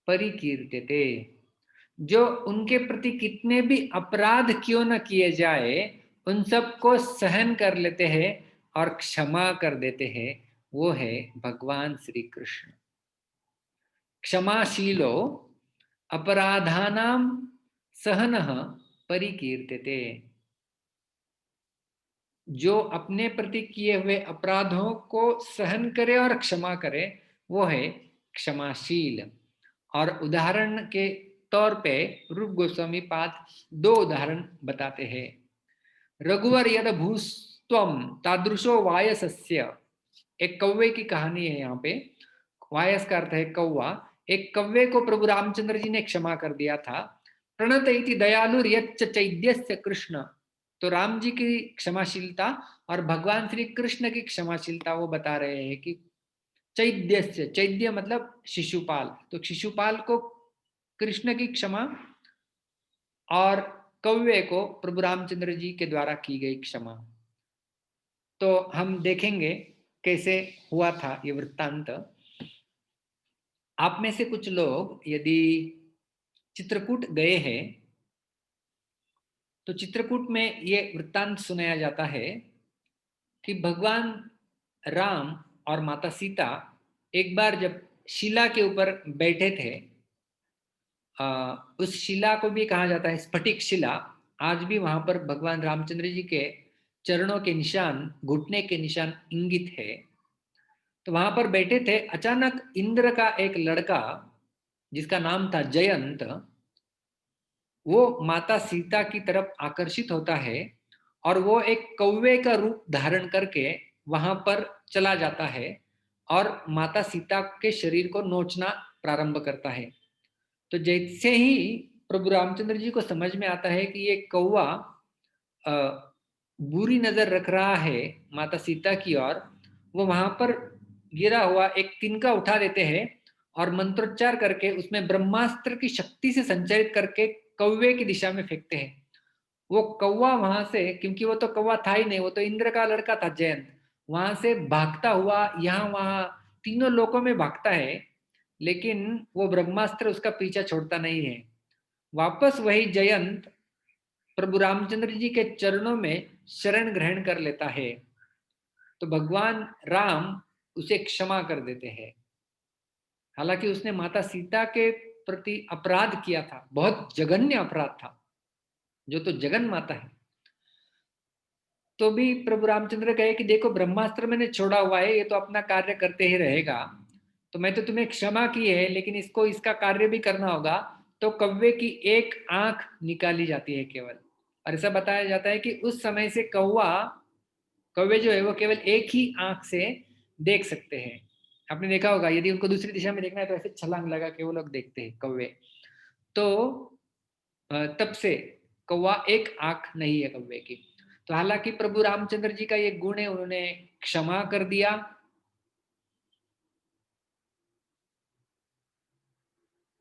परिकीर्त्यते, जो उनके प्रति कितने भी अपराध क्यों न किए जाए, उन सबको सहन कर लेते हैं और क्षमा कर देते हैं, वो है भगवान श्री कृष्ण। क्षमाशीलो अपराधानां सहनः परिकीर्त्यते, जो अपने प्रति किए हुए अपराधों को सहन करे और क्षमा करे, वो है क्षमाशील। और उदाहरण के तौर पे रूप गोस्वामी पाद दो उदाहरण बताते हैं। रघुवर यद भूस्त्वम तादृशो वायसस्य, एक कौवे की कहानी है यहाँ पे। वायस का अर्थ है कौवा। एक कौवे को प्रभु रामचंद्र जी ने क्षमा कर दिया था। प्रणत इति दयालु यच्च चैद्यस्य कृष्ण, तो राम जी की क्षमाशीलता और भगवान श्री कृष्ण की क्षमाशीलता वो बता रहे हैं कि चैद्यस्य, चैद्य मतलब शिशुपाल, तो शिशुपाल को कृष्ण की क्षमा और कौवे को प्रभु रामचंद्र जी के द्वारा की गई क्षमा। तो हम देखेंगे कैसे हुआ था ये वृत्तांत। आप में से कुछ लोग यदि चित्रकूट गए हैं, तो चित्रकूट में ये वृत्तांत सुनाया जाता है कि भगवान राम और माता सीता एक बार जब शिला के ऊपर बैठे थे, उस शिला को भी कहा जाता है स्फटिक शिला। आज भी वहां पर भगवान रामचंद्र जी के चरणों के निशान, घुटने के निशान इंगित है। तो वहां पर बैठे थे, अचानक इंद्र का एक लड़का जिसका नाम था जयंत, वो माता सीता की तरफ आकर्षित होता है और वो एक कौवे का रूप धारण करके वहां पर चला जाता है और माता सीता के शरीर को नोचना प्रारंभ करता है। तो जैसे ही प्रभु रामचंद्र जी को समझ में आता है कि ये कौवा बुरी नजर रख रहा है माता सीता की ओर, वो वहां पर गिरा हुआ एक तिनका उठा देते हैं और मंत्रोच्चार करके उसमें ब्रह्मास्त्र की शक्ति से संचारित करके कौवे की दिशा में फेंकते हैं। वो कौवा वहां से, क्योंकि वो तो कौवा था ही नहीं, वो तो इंद्र का लड़का था जयंत, वहां से भागता हुआ यहाँ वहां तीनों लोकों में भागता है, लेकिन वो ब्रह्मास्त्र उसका पीछा छोड़ता नहीं है। वापस वही जयंत प्रभु रामचंद्र जी के चरणों में शरण ग्रहण कर लेता है। तो भगवान राम उसे क्षमा कर देते हैं। हालांकि उसने माता सीता के प्रति अपराध किया था, बहुत जघन्य अपराध था, जो तो जगन माता है। तो भी प्रभु रामचंद्र कहे कि देखो ब्रह्मास्त्र मैंने छोड़ा हुआ है, ये तो अपना कार्य करते ही रहेगा, तो मैं तो तुम्हें क्षमा की है, लेकिन इसको इसका कार्य भी करना होगा। तो कौवे की एक आंख निकाली जाती है केवल, और ऐसा बताया जाता है कि उस समय से कौवे जो है वो केवल एक ही आंख से देख सकते हैं। आपने देखा होगा, यदि उनको दूसरी दिशा में देखना है तो ऐसे छलांग लगा के वो लोग देखते हैं कौवे। तो तब से कौवा एक आंख नहीं है कौवे की। तो हालांकि प्रभु रामचंद्र जी का ये गुण है, उन्होंने क्षमा कर दिया।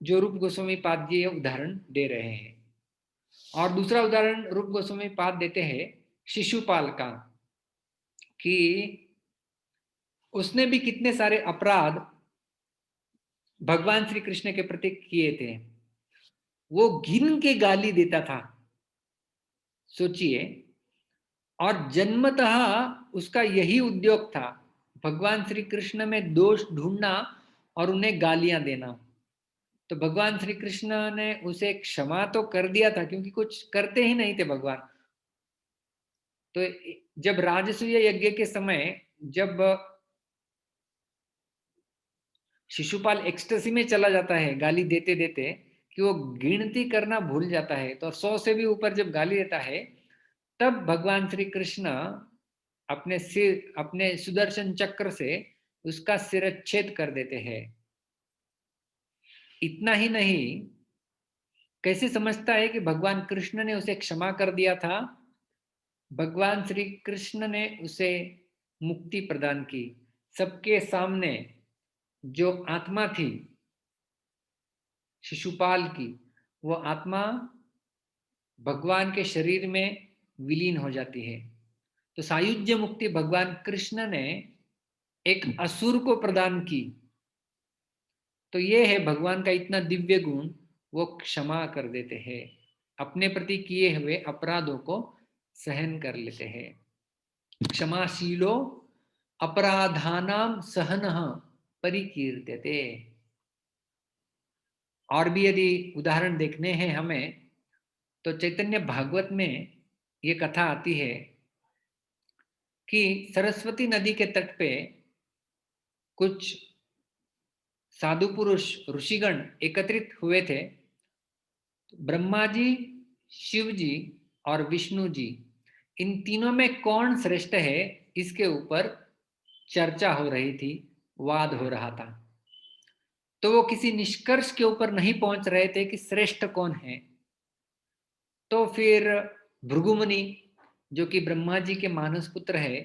जो रूप गोस्वामी पाद जी ये उदाहरण दे रहे हैं। और दूसरा उदाहरण रूप गोस्वामी पाद देते हैं शिशुपाल का, कि उसने भी कितने सारे अपराध भगवान श्री कृष्ण के प्रति किए थे। वो गिन के गाली देता था, सोचिए। और जन्मतः उसका यही उद्योग था, भगवान श्री कृष्ण में दोष ढूंढना और उन्हें गालियां देना। तो भगवान श्री कृष्ण ने उसे क्षमा तो कर दिया था, क्योंकि कुछ करते ही नहीं थे भगवान। तो जब राजसूय यज्ञ के समय जब शिशुपाल एक्सटेसी में चला जाता है गाली देते देते, कि वो गिनती करना भूल जाता है, तो 100 से भी ऊपर जब गाली देता है, तब भगवान श्री कृष्ण अपने सुदर्शन चक्र से उसका सिरच्छेद कर देते हैं। इतना ही नहीं, कैसे समझता है कि भगवान कृष्ण ने उसे क्षमा कर दिया था? भगवान श्री कृष्ण ने उसे मुक्ति प्रदान की। सबके सामने जो आत्मा थी शिशुपाल की, वो आत्मा भगवान के शरीर में विलीन हो जाती है। तो सायुज्य मुक्ति भगवान कृष्ण ने एक असुर को प्रदान की। तो ये है भगवान का इतना दिव्य गुण, वो क्षमा कर देते हैं, अपने प्रति किए हुए अपराधों को सहन कर लेते हैं। क्षमाशीलो अपराधानाम सहनः परिकीर्त्यते। और भी यदि उदाहरण देखने हैं हमें, तो चैतन्य भागवत में ये कथा आती है कि सरस्वती नदी के तट पे कुछ साधु पुरुष ऋषिगण एकत्रित हुए थे। ब्रह्मा जी, शिव जी और विष्णु जी, इन तीनों में कौन श्रेष्ठ है, इसके ऊपर चर्चा हो रही थी, वाद हो रहा था। तो वो किसी निष्कर्ष के ऊपर नहीं पहुंच रहे थे कि श्रेष्ठ कौन है। तो फिर भृगुमुनि, जो कि ब्रह्मा जी के मानस पुत्र है,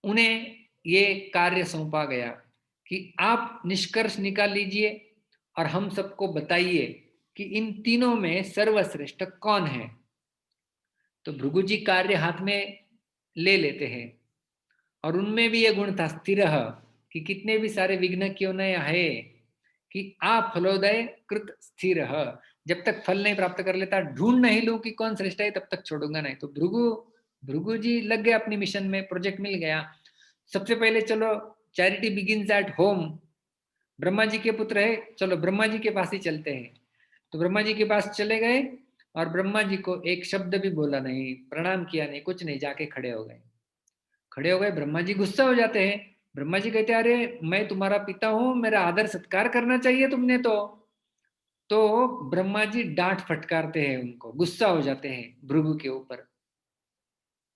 उन्हें ये कार्य सौंपा गया कि आप निष्कर्ष निकाल लीजिए और हम सबको बताइए कि इन तीनों में सर्वश्रेष्ठ कौन है। तो भृगु जी कार्य हाथ में ले लेते हैं, और उनमें भी ये गुण था स्थिर, कि कितने भी सारे विघ्न क्यों न आए, कि आप फलोदय कृत स्थिर, जब तक फल नहीं प्राप्त कर लेता, ढूंढ नहीं लूं कि कौन श्रेष्ठ है, तब तक छोड़ूंगा नहीं। तो भृगु भृगु जी लग गए अपनी मिशन में, प्रोजेक्ट मिल गया। सबसे पहले चलो, charity begins at home. Brahma ji के पुत्र है, चलो ब्रह्मा जी के पास ही चलते हैं। तो ब्रह्मा जी के पास चले गए, और ब्रह्मा जी को एक शब्द भी बोला नहीं, प्रणाम किया नहीं, कुछ नहीं, जाके खड़े हो गए। खड़े हो गए, ब्रह्मा जी गुस्सा हो जाते हैं। ब्रह्मा जी कहते हैं, अरे मैं तुम्हारा पिता हूं, मेरा आदर सत्कार करना चाहिए तुमने तो ब्रह्मा जी डांट फटकारते हैं उनको, गुस्सा हो जाते हैं भृगु के ऊपर।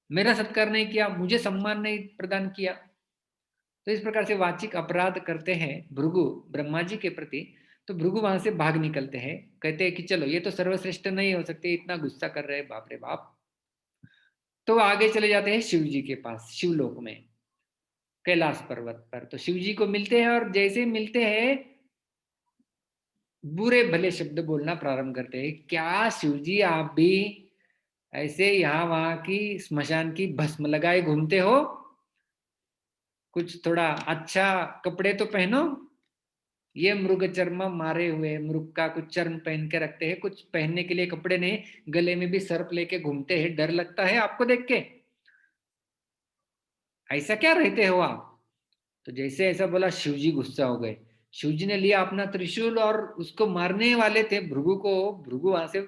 मेरा सत्कार नहीं किया, मुझे सम्मान नहीं प्रदान किया। तो इस प्रकार से वाचिक अपराध करते हैं भृगु ब्रह्मा जी के प्रति। तो भृगु वहां से भाग निकलते हैं, कहते हैं कि चलो ये तो सर्वश्रेष्ठ नहीं हो सकते, इतना गुस्सा कर रहे हैं, बाप रे बाप। तो आगे चले जाते हैं शिव जी के पास, शिवलोक में, कैलाश पर्वत पर। तो शिव जी को मिलते हैं, और जैसे ही मिलते हैं बुरे भले शब्द बोलना प्रारंभ करते हैं। क्या शिव जी, आप भी ऐसे यहाँ वहां की स्मशान की भस्म लगाए घूमते हो? कुछ थोड़ा अच्छा कपड़े तो पहनो। ये मृग चर्म मारे हुए मृग का कुछ चर्म पहन के रखते हैं, कुछ पहनने के लिए कपड़े नहीं, गले में भी सर्प लेके घूमते हैं, डर लगता है आपको देख के? ऐसा क्या रहते हो आप? तो जैसे ऐसा बोला, शिवजी गुस्सा हो गए। शिवजी ने लिया अपना त्रिशूल और उसको मारने वाले थे भृगु को, भृगु वहां से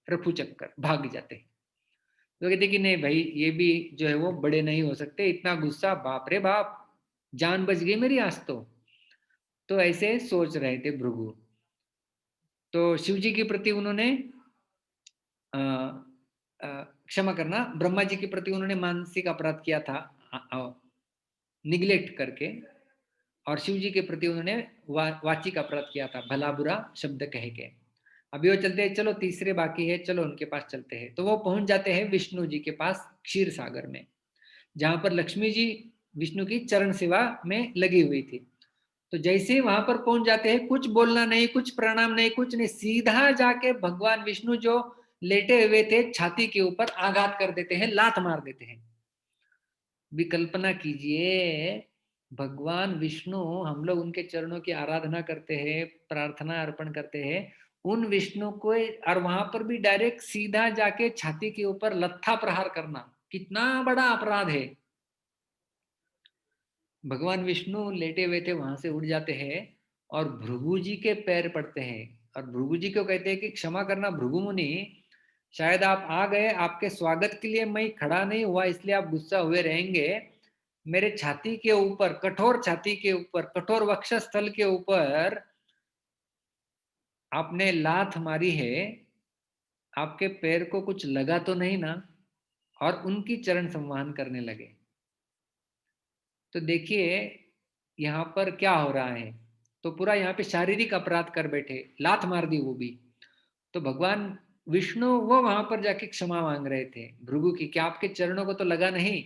रफू चक्कर भाग जाते हैं। तो कहते कि नहीं भाई, ये भी जो है वो बड़े नहीं हो सकते, इतना गुस्सा, बाप रे बाप, जान बच गई मेरी आज तो ऐसे सोच रहे थे भृगु। तो शिव जी के प्रति उन्होंने अ, क्षमा करना, ब्रह्मा जी के प्रति उन्होंने मानसिक अपराध किया था निग्लेक्ट करके, और शिव जी के प्रति उन्होंने वाचिक अपराध किया था, भला बुरा शब्द कह के। अभी वो चलते हैं, चलो तीसरे बाकी है, चलो उनके पास चलते हैं। तो वो पहुंच जाते हैं विष्णु जी के पास क्षीर सागर में, जहां पर लक्ष्मी जी विष्णु की चरण सेवा में लगी हुई थी। तो जैसे ही वहां पर पहुंच जाते हैं, कुछ बोलना नहीं, कुछ प्रणाम नहीं, कुछ नहीं, सीधा जाके भगवान विष्णु जो लेटे हुए थे छाती के ऊपर आघात कर देते हैं, लात मार देते हैं। विकल्पना कीजिए, भगवान विष्णु, हम लोग उनके चरणों की आराधना करते हैं, प्रार्थना अर्पण करते हैं, उन विष्णु को, और वहां पर भी डायरेक्ट सीधा जाके छाती के ऊपर लत्था प्रहार करना कितना बड़ा अपराध है। भगवान विष्णु लेटे हुए थे, वहां से उठ जाते हैं और भृगु जी के पैर पड़ते हैं, और भृगु जी को कहते हैं कि क्षमा करना भृगु मुनि, शायद आप आ गए, आपके स्वागत के लिए मैं खड़ा नहीं हुआ इसलिए आप गुस्सा हुए रहेंगे। मेरे छाती के ऊपर, कठोर छाती के ऊपर, कठोर वक्षस्थल के ऊपर आपने लात मारी है, आपके पैर को कुछ लगा तो नहीं ना? और उनकी चरण संवहन करने लगे। तो देखिए यहाँ पर क्या हो रहा है, तो पूरा यहाँ पे शारीरिक अपराध कर बैठे, लात मार दी वो भी। तो भगवान विष्णु वो वहां पर जाके क्षमा मांग रहे थे भृगु की, क्या आपके चरणों को तो लगा नहीं?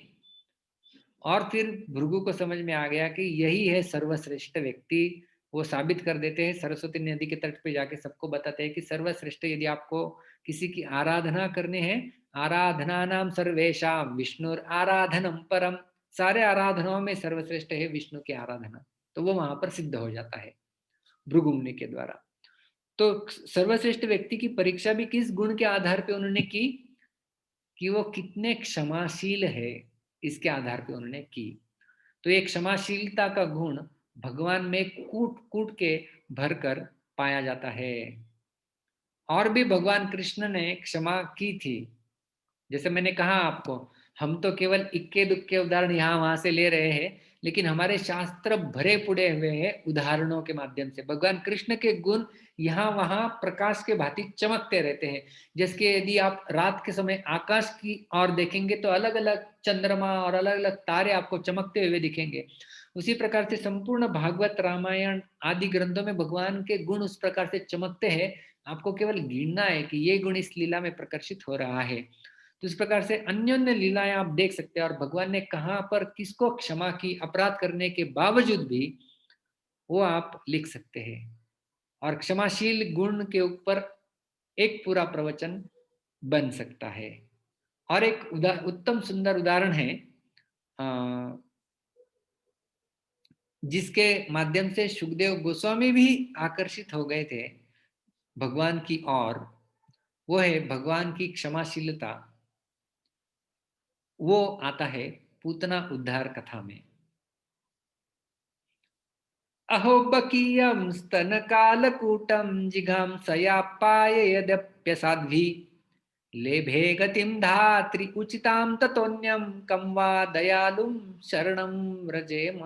और फिर भृगु को समझ में आ गया कि यही है सर्वश्रेष्ठ व्यक्ति। वो साबित कर देते हैं, सरस्वती नदी के तट पे जाके सबको बताते हैं कि सर्वश्रेष्ठ यदि आपको किसी की आराधना करने हैं, आराधना नाम सर्वेशाम विष्णुर आराधनम परम, सारे आराधनाओं में सर्वश्रेष्ठ है विष्णु की आराधना। तो वो वहां पर सिद्ध हो जाता है भृगु मुनि के द्वारा। तो सर्वश्रेष्ठ व्यक्ति की परीक्षा भी किस गुण के आधार पे उन्होंने की, कि वो कितने क्षमाशील है, इसके आधार पे उन्होंने की। तो ये क्षमाशीलता का गुण भगवान में कूट कूट के भरकर पाया जाता है। और भी भगवान कृष्ण ने क्षमा की थी, जैसे मैंने कहा आपको, हम तो केवल इक्के दुक्के उदाहरण यहाँ वहां से ले रहे हैं, लेकिन हमारे शास्त्र भरे पुड़े हुए हैं उदाहरणों के माध्यम से। भगवान कृष्ण के गुण यहाँ वहां प्रकाश के भांति चमकते रहते हैं। जैसे कि यदि आप रात के समय आकाश की ओर देखेंगे तो अलग अलग चंद्रमा और अलग अलग तारे आपको चमकते हुए दिखेंगे। उसी प्रकार से संपूर्ण भागवत रामायण आदि ग्रंथों में भगवान के गुण उस प्रकार से चमकते हैं। आपको केवल गिनना है कि ये गुण इस लीला में प्रकर्षित हो रहा है। तो इस प्रकार से अन्योन्य लीलाएं आप देख सकते हैं, और भगवान ने कहां पर किसको क्षमा की अपराध करने के बावजूद भी, वो आप लिख सकते हैं। और क्षमाशील गुण के ऊपर एक पूरा प्रवचन बन सकता है। और एक उत्तम सुंदर उदाहरण है जिसके माध्यम से सुखदेव गोस्वामी भी आकर्षित हो गए थे भगवान की ओर, वो है भगवान की क्षमाशीलता। वो आता है पूतना उद्धार कथा में। अहो बकीयं स्तनकालकूटं जिघांसयाप्याय यद्यप्यसाध्वी लेभे गतिं धात्री उचितां ततोन्यं कं वा दयालुं शरणं व्रजेम।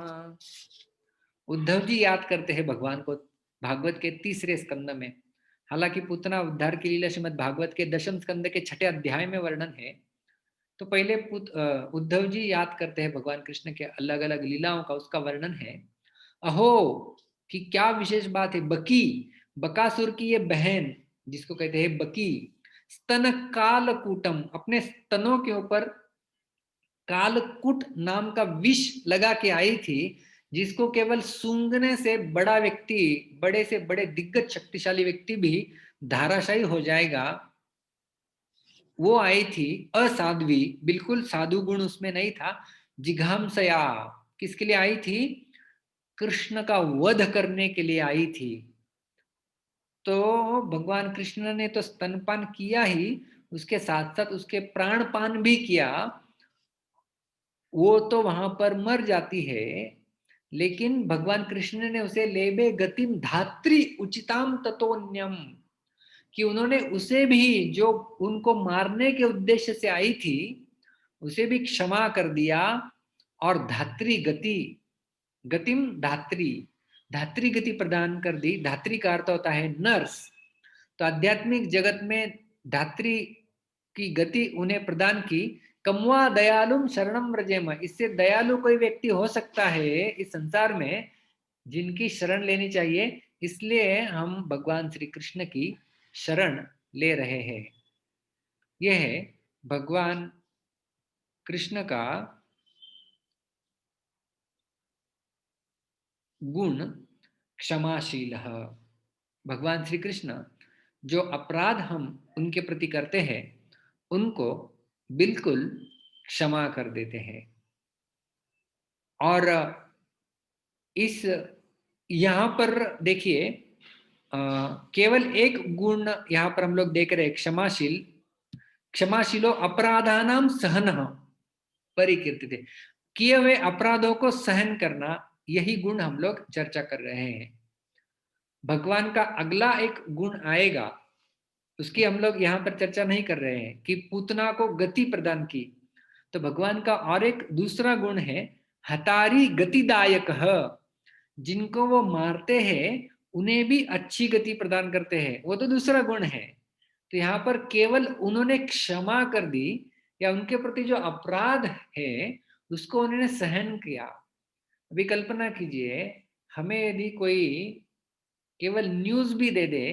उद्धव जी याद करते हैं भगवान को भागवत के तीसरे स्कंद में। हालांकि पूतना उद्धार की लीला श्रीमद् भागवत के दशम स्कंद के छठे अध्याय में वर्णन है। तो पहले उद्धव जी याद करते हैं भगवान कृष्ण के अलग अलग लीलाओं का, उसका वर्णन है। अहो, कि क्या विशेष बात है, बकी, बकासुर की ये बहन जिसको कहते हैं बकी, स्तन कालकूटम, अपने स्तनों के ऊपर कालकूट नाम का विष लगा के आई थी, जिसको केवल सूंघने से बड़ा व्यक्ति, बड़े से बड़े दिग्गज शक्तिशाली व्यक्ति भी धाराशायी हो जाएगा। वो आई थी असाध्वी, बिल्कुल साधु गुण उसमें नहीं था। जिघांसया, किसके लिए आई थी? कृष्ण का वध करने के लिए आई थी। तो भगवान कृष्ण ने तो स्तनपान किया ही, उसके साथ साथ उसके प्राणपान भी किया। वो तो वहां पर मर जाती है, लेकिन भगवान कृष्ण ने उसे लेबे गतिम धात्री उचिताम ततोन्यम, कि उन्होंने उसे भी, जो उनको मारने के उद्देश्य से आई थी, उसे भी क्षमा कर दिया और धात्री गति, गतिम धात्री, धात्री गति प्रदान कर दी। धात्री का अर्थ होता है नर्स। तो आध्यात्मिक जगत में धात्री की गति उन्हें प्रदान की। कमवा दयालुम शरणम व्रजेम, इससे दयालु कोई व्यक्ति हो सकता है इस संसार में जिनकी शरण लेनी चाहिए, इसलिए हम भगवान श्री कृष्ण की शरण ले रहे हैं। यह है भगवान कृष्ण का गुण क्षमाशील। भगवान श्री कृष्ण जो अपराध हम उनके प्रति करते हैं उनको बिल्कुल क्षमा कर देते हैं। और इस यहाँ पर देखिए केवल एक गुण यहाँ पर हम लोग देख रहे हैं, क्षमाशील। क्षमाशीलो अपराधानाम सहन परिकीर्तिते, किए हुए अपराधों को सहन करना, यही गुण हम लोग चर्चा कर रहे हैं। भगवान का अगला एक गुण आएगा, उसकी हम लोग यहाँ पर चर्चा नहीं कर रहे हैं, कि पूतना को गति प्रदान की। तो भगवान का और एक दूसरा गुण है हतारी गतिदायक, जिनको वो मारते हैं उन्हें भी अच्छी गति प्रदान करते हैं, वो तो दूसरा गुण है। तो यहाँ पर केवल उन्होंने क्षमा कर दी, या उनके प्रति जो अपराध है उसको उन्होंने सहन किया। अभी कल्पना कीजिए, हमें यदि कोई केवल न्यूज भी दे दे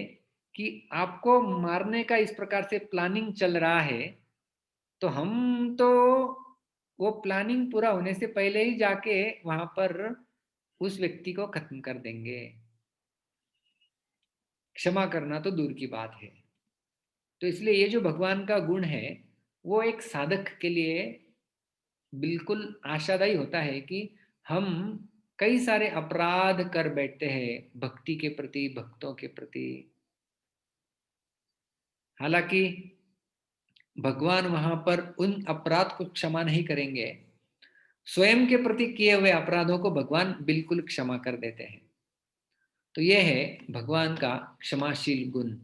कि आपको मारने का इस प्रकार से प्लानिंग चल रहा है, तो हम तो वो प्लानिंग पूरा होने से पहले ही जाके वहां पर उस व्यक्ति को खत्म कर देंगे। क्षमा करना तो दूर की बात है। तो इसलिए ये जो भगवान का गुण है वो एक साधक के लिए बिल्कुल आशादायी होता है कि हम कई सारे अपराध कर बैठते हैं भक्ति के प्रति, भक्तों के प्रति। हालांकि भगवान वहां पर उन अपराध को क्षमा नहीं करेंगे, स्वयं के प्रति किए हुए अपराधों को भगवान बिल्कुल क्षमा कर देते हैं। तो यह है भगवान का क्षमाशील गुण।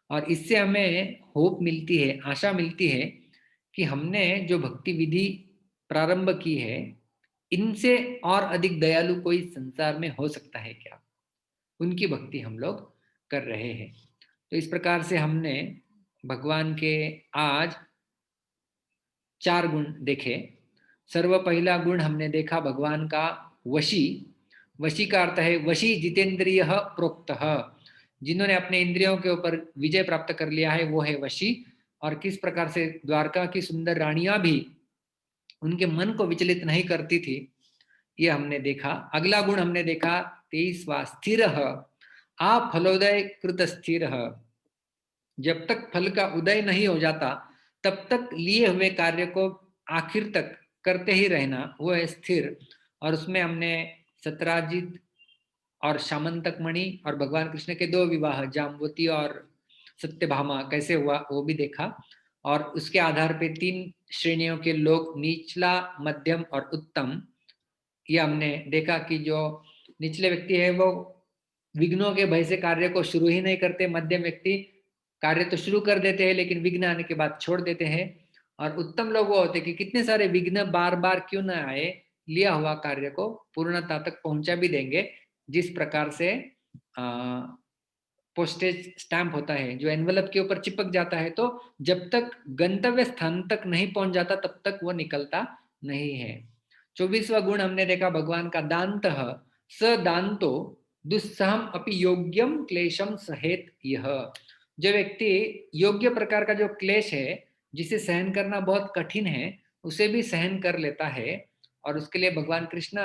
और इससे हमें होप मिलती है, आशा मिलती है कि हमने जो भक्ति विधि प्रारंभ की है, इनसे और अधिक दयालु कोई संसार में हो सकता है क्या, उनकी भक्ति हम लोग कर रहे हैं। तो इस प्रकार से हमने भगवान के आज 4 गुण देखे। सर्व पहला गुण हमने देखा भगवान का वशी। वशी का अर्थ है वशी जितेंद्रिय प्रोक्त, जिन्होंने अपने इंद्रियों के ऊपर विजय प्राप्त कर लिया है वो है वशी। और किस प्रकार से द्वारका की सुंदर रानियां भी उनके मन को विचलित नहीं करती थी, ये हमने देखा। अगला गुण हमने देखा 23वां स्थिर, आ फलोदय कृत स्थिर। जब तक फल का उदय नहीं हो जाता तब तक लिए हुए कार्य को आखिर तक करते ही रहना, वो है स्थिर। और उसमें हमने सत्राजित और शामंतक मणि और भगवान कृष्ण के 2 विवाह, जाम्बवती और सत्यभामा, कैसे हुआ वो भी देखा। और उसके आधार पे 3 श्रेणियों के लोग, नीचला, मध्यम और उत्तम, ये हमने देखा कि जो निचले व्यक्ति है वो विघ्नों के भय से कार्य को शुरू ही नहीं करते, मध्यम व्यक्ति कार्य तो शुरू कर देते हैं लेकिन विघ्न आने के बाद छोड़ देते हैं, और उत्तम लोग वो होते हैं कि कितने सारे विघ्न बार बार क्यों ना आए, लिया हुआ कार्य को पूर्णता तक पहुंचा भी देंगे। जिस प्रकार से पोस्टेज स्टैंप होता है जो एनवलप के ऊपर चिपक जाता है, तो जब तक गंतव्य स्थान तक नहीं पहुंच जाता तब तक वो निकलता नहीं है। 24वां गुण हमने देखा भगवान का दांत, स दांतो दुस्सहम अपि योग्यम क्लेशम सहेत यह। जो व्यक्ति योग्य प्रकार का जो क्लेश है जिसे सहन करना बहुत कठिन है उसे भी सहन कर लेता है। और उसके लिए भगवान कृष्ण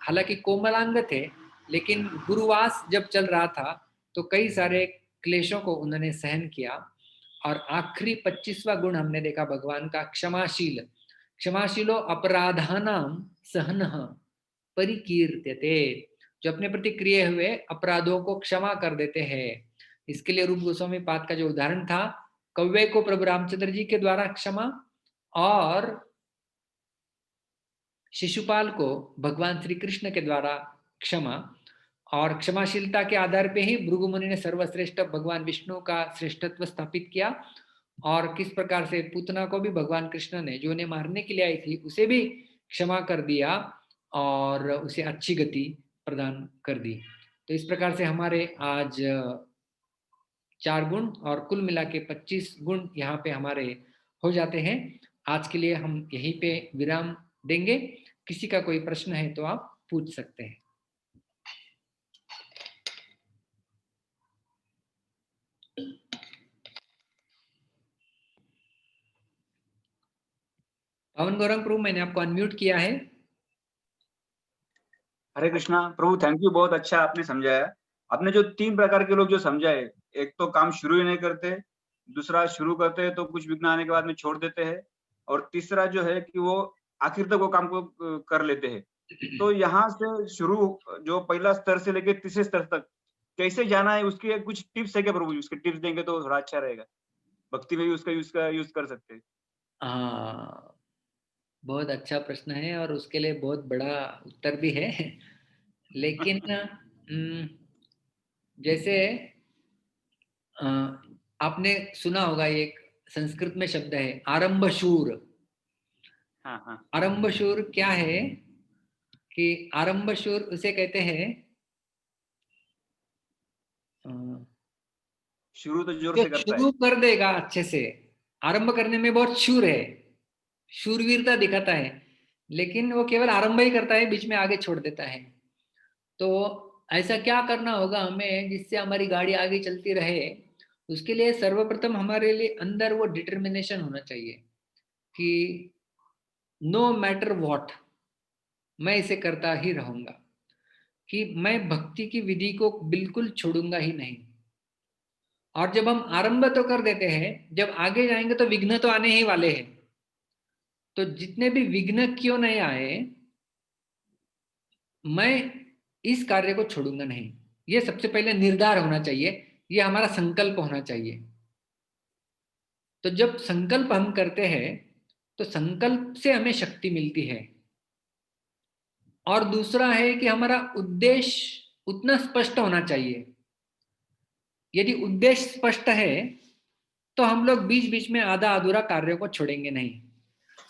हालांकि कोमलांग थे, लेकिन गुरुवास जब चल रहा था तो कई सारे क्लेशों को उन्होंने सहन किया। और आखिरी 25वां गुण हमने देखा भगवान का क्षमाशील। क्षमाशीलो अपराधानाम सहन परिकीर्त्यते, जो अपने प्रति किए हुए अपराधों को क्षमा कर देते हैं। इसके लिए रूप गोस्वामी पाद का जो उदाहरण था, कौवे को प्रभु रामचंद्र जी के द्वारा क्षमा और शिशुपाल को भगवान श्री कृष्ण के द्वारा क्षमा। और क्षमाशीलता के आधार पे ही भृगु मुनि ने सर्वश्रेष्ठ भगवान विष्णु का श्रेष्ठत्व स्थापित किया, और किस प्रकार से पूतना को भी भगवान कृष्ण ने, जो उन्हें मारने के लिए आई थी, उसे भी क्षमा कर दिया और उसे अच्छी गति प्रदान कर दी। तो इस प्रकार से हमारे आज 4 गुण और कुल मिला के 25 गुण यहाँ पे हमारे हो जाते हैं। आज के लिए हम यहीं पे विराम देंगे। किसी का कोई प्रश्न है तो आप पूछ सकते हैं। पवन गौरंग प्रभु, मैंने आपको अनम्यूट किया है। हरे कृष्णा प्रभु, थैंक यू, बहुत अच्छा आपने समझाया। आपने जो 3 प्रकार के लोग जो समझाए, एक तो काम शुरू ही नहीं करते, दूसरा शुरू करते हैं तो कुछ विघ्न आने के बाद में छोड़ देते हैं, और तीसरा जो है कि वो आखिर तक वो काम को कर लेते हैं। तो यहाँ से शुरू जो पहला स्तर से लेके तीसरे स्तर तक कैसे जाना है, उसके कुछ टिप्स है क्या प्रभु? उसके टिप्स देंगे तो थोड़ा अच्छा रहेगा। भक्ति में भी उसका यूज कर सकते हैं। हाँ, बहुत अच्छा प्रश्न है और उसके लिए बहुत बड़ा उत्तर भी है। लेकिन जैसे अ, आपने सुना होगा, एक संस्कृत में शब्द है आरंभ शूर। हाँ हाँ, आरंभ शूर क्या है कि आरंभ शूर उसे कहते हैं अ, शुरू तो जोर जो से करता है। शुरू कर देगा अच्छे से, आरंभ करने में बहुत शूर है, शूरवीरता दिखाता है, लेकिन वो केवल आरंभ ही करता है, बीच में आगे छोड़ देता है। तो ऐसा क्या करना होगा हमें जिससे हमारी गाड़ी आगे चलती रहे? उसके लिए सर्वप्रथम हमारे लिए अंदर वो डिटर्मिनेशन होना चाहिए कि नो मैटर व्हाट, मैं इसे करता ही रहूंगा, कि मैं भक्ति की विधि को बिल्कुल छोड़ूंगा ही नहीं। और जब हम आरंभ तो कर देते हैं, जब आगे जाएंगे तो विघ्न तो आने ही वाले हैं। तो जितने भी विघ्न क्यों नहीं आए, मैं इस कार्य को छोड़ूंगा नहीं, ये सबसे पहले निर्धार होना चाहिए, ये हमारा संकल्प होना चाहिए। तो जब संकल्प हम करते हैं तो संकल्प से हमें शक्ति मिलती है। और दूसरा है कि हमारा उद्देश्य उतना स्पष्ट होना चाहिए। यदि उद्देश्य स्पष्ट है तो हम लोग बीच बीच में आधा अधूरा कार्यों को छोड़ेंगे नहीं,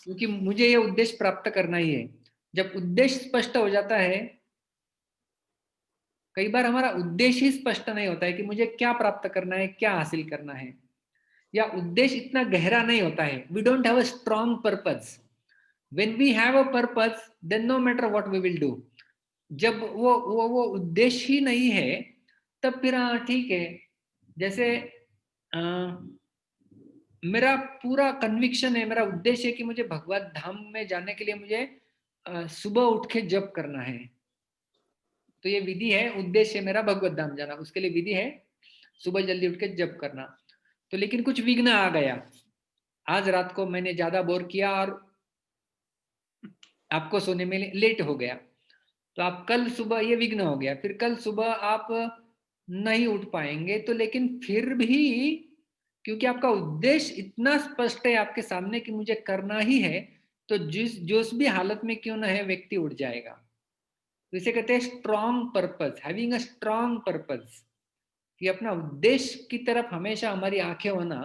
क्योंकि मुझे ये उद्देश्य प्राप्त करना ही है। जब उद्देश्य स्पष्ट हो जाता है, कई बार हमारा उद्देश्य ही स्पष्ट नहीं होता है कि मुझे क्या प्राप्त करना है, क्या हासिल करना है, या उद्देश्य इतना गहरा नहीं होता है। We don't have a strong purpose. When we have a purpose, then no matter what we will do. जब वो उद्देश्य ही नहीं है, तब फिर हाँ ठीक है। जैसे अ, मेरा पूरा कन्विक्शन है, मेरा उद्देश्य है कि मुझे भगवत धाम में जाने के लिए मुझे सुबह उठ के जप करना है। तो ये विधि है, उद्देश्य मेरा भगवत धाम जाना, उसके लिए विधि है सुबह जल्दी उठ के जप करना। तो लेकिन कुछ विघ्न आ गया, आज रात को मैंने ज्यादा बोर किया और आपको सोने में लेट हो गया, तो आप कल सुबह, ये विघ्न हो गया, फिर कल सुबह आप नहीं उठ पाएंगे। तो लेकिन फिर भी क्योंकि आपका उद्देश्य इतना स्पष्ट है आपके सामने कि मुझे करना ही है, तो जिस जोश भी हालत में क्यों ना है, व्यक्ति उठ जाएगा। तो इसे कहते हैं strong purpose, having a strong purpose, कि अपना उद्देश्य की तरफ हमेशा हमारी आंखें होना।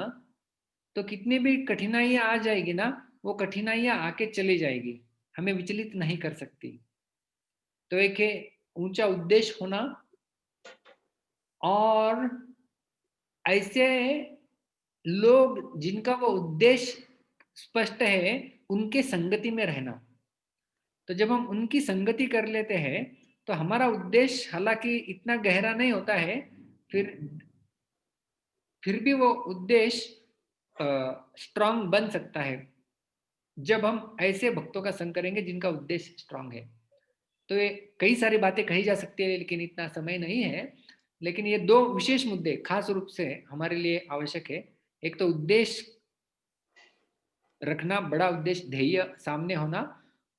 तो कितनी भी कठिनाइयां आ जाएगी ना, वो कठिनाइयां आके चली जाएगी, हमें विचलित नहीं कर सकती। तो एक है ऊंचा उद्देश्य होना, और ऐसे लोग जिनका वो उद्देश्य स्पष्ट है, उनके संगति में रहना। तो जब हम उनकी संगति कर लेते हैं तो हमारा उद्देश्य हालांकि इतना गहरा नहीं होता है, फिर फिर भी वो उद्देश्य स्ट्रांग बन सकता है जब हम ऐसे भक्तों का संग करेंगे जिनका उद्देश्य स्ट्रांग है। तो ये कई सारी बातें कही जा सकती है, लेकिन इतना समय नहीं है। लेकिन ये 2 विशेष मुद्दे खास रूप से हमारे लिए आवश्यक है। एक तो उद्देश्य रखना, बड़ा उद्देश्य ध्येय सामने होना,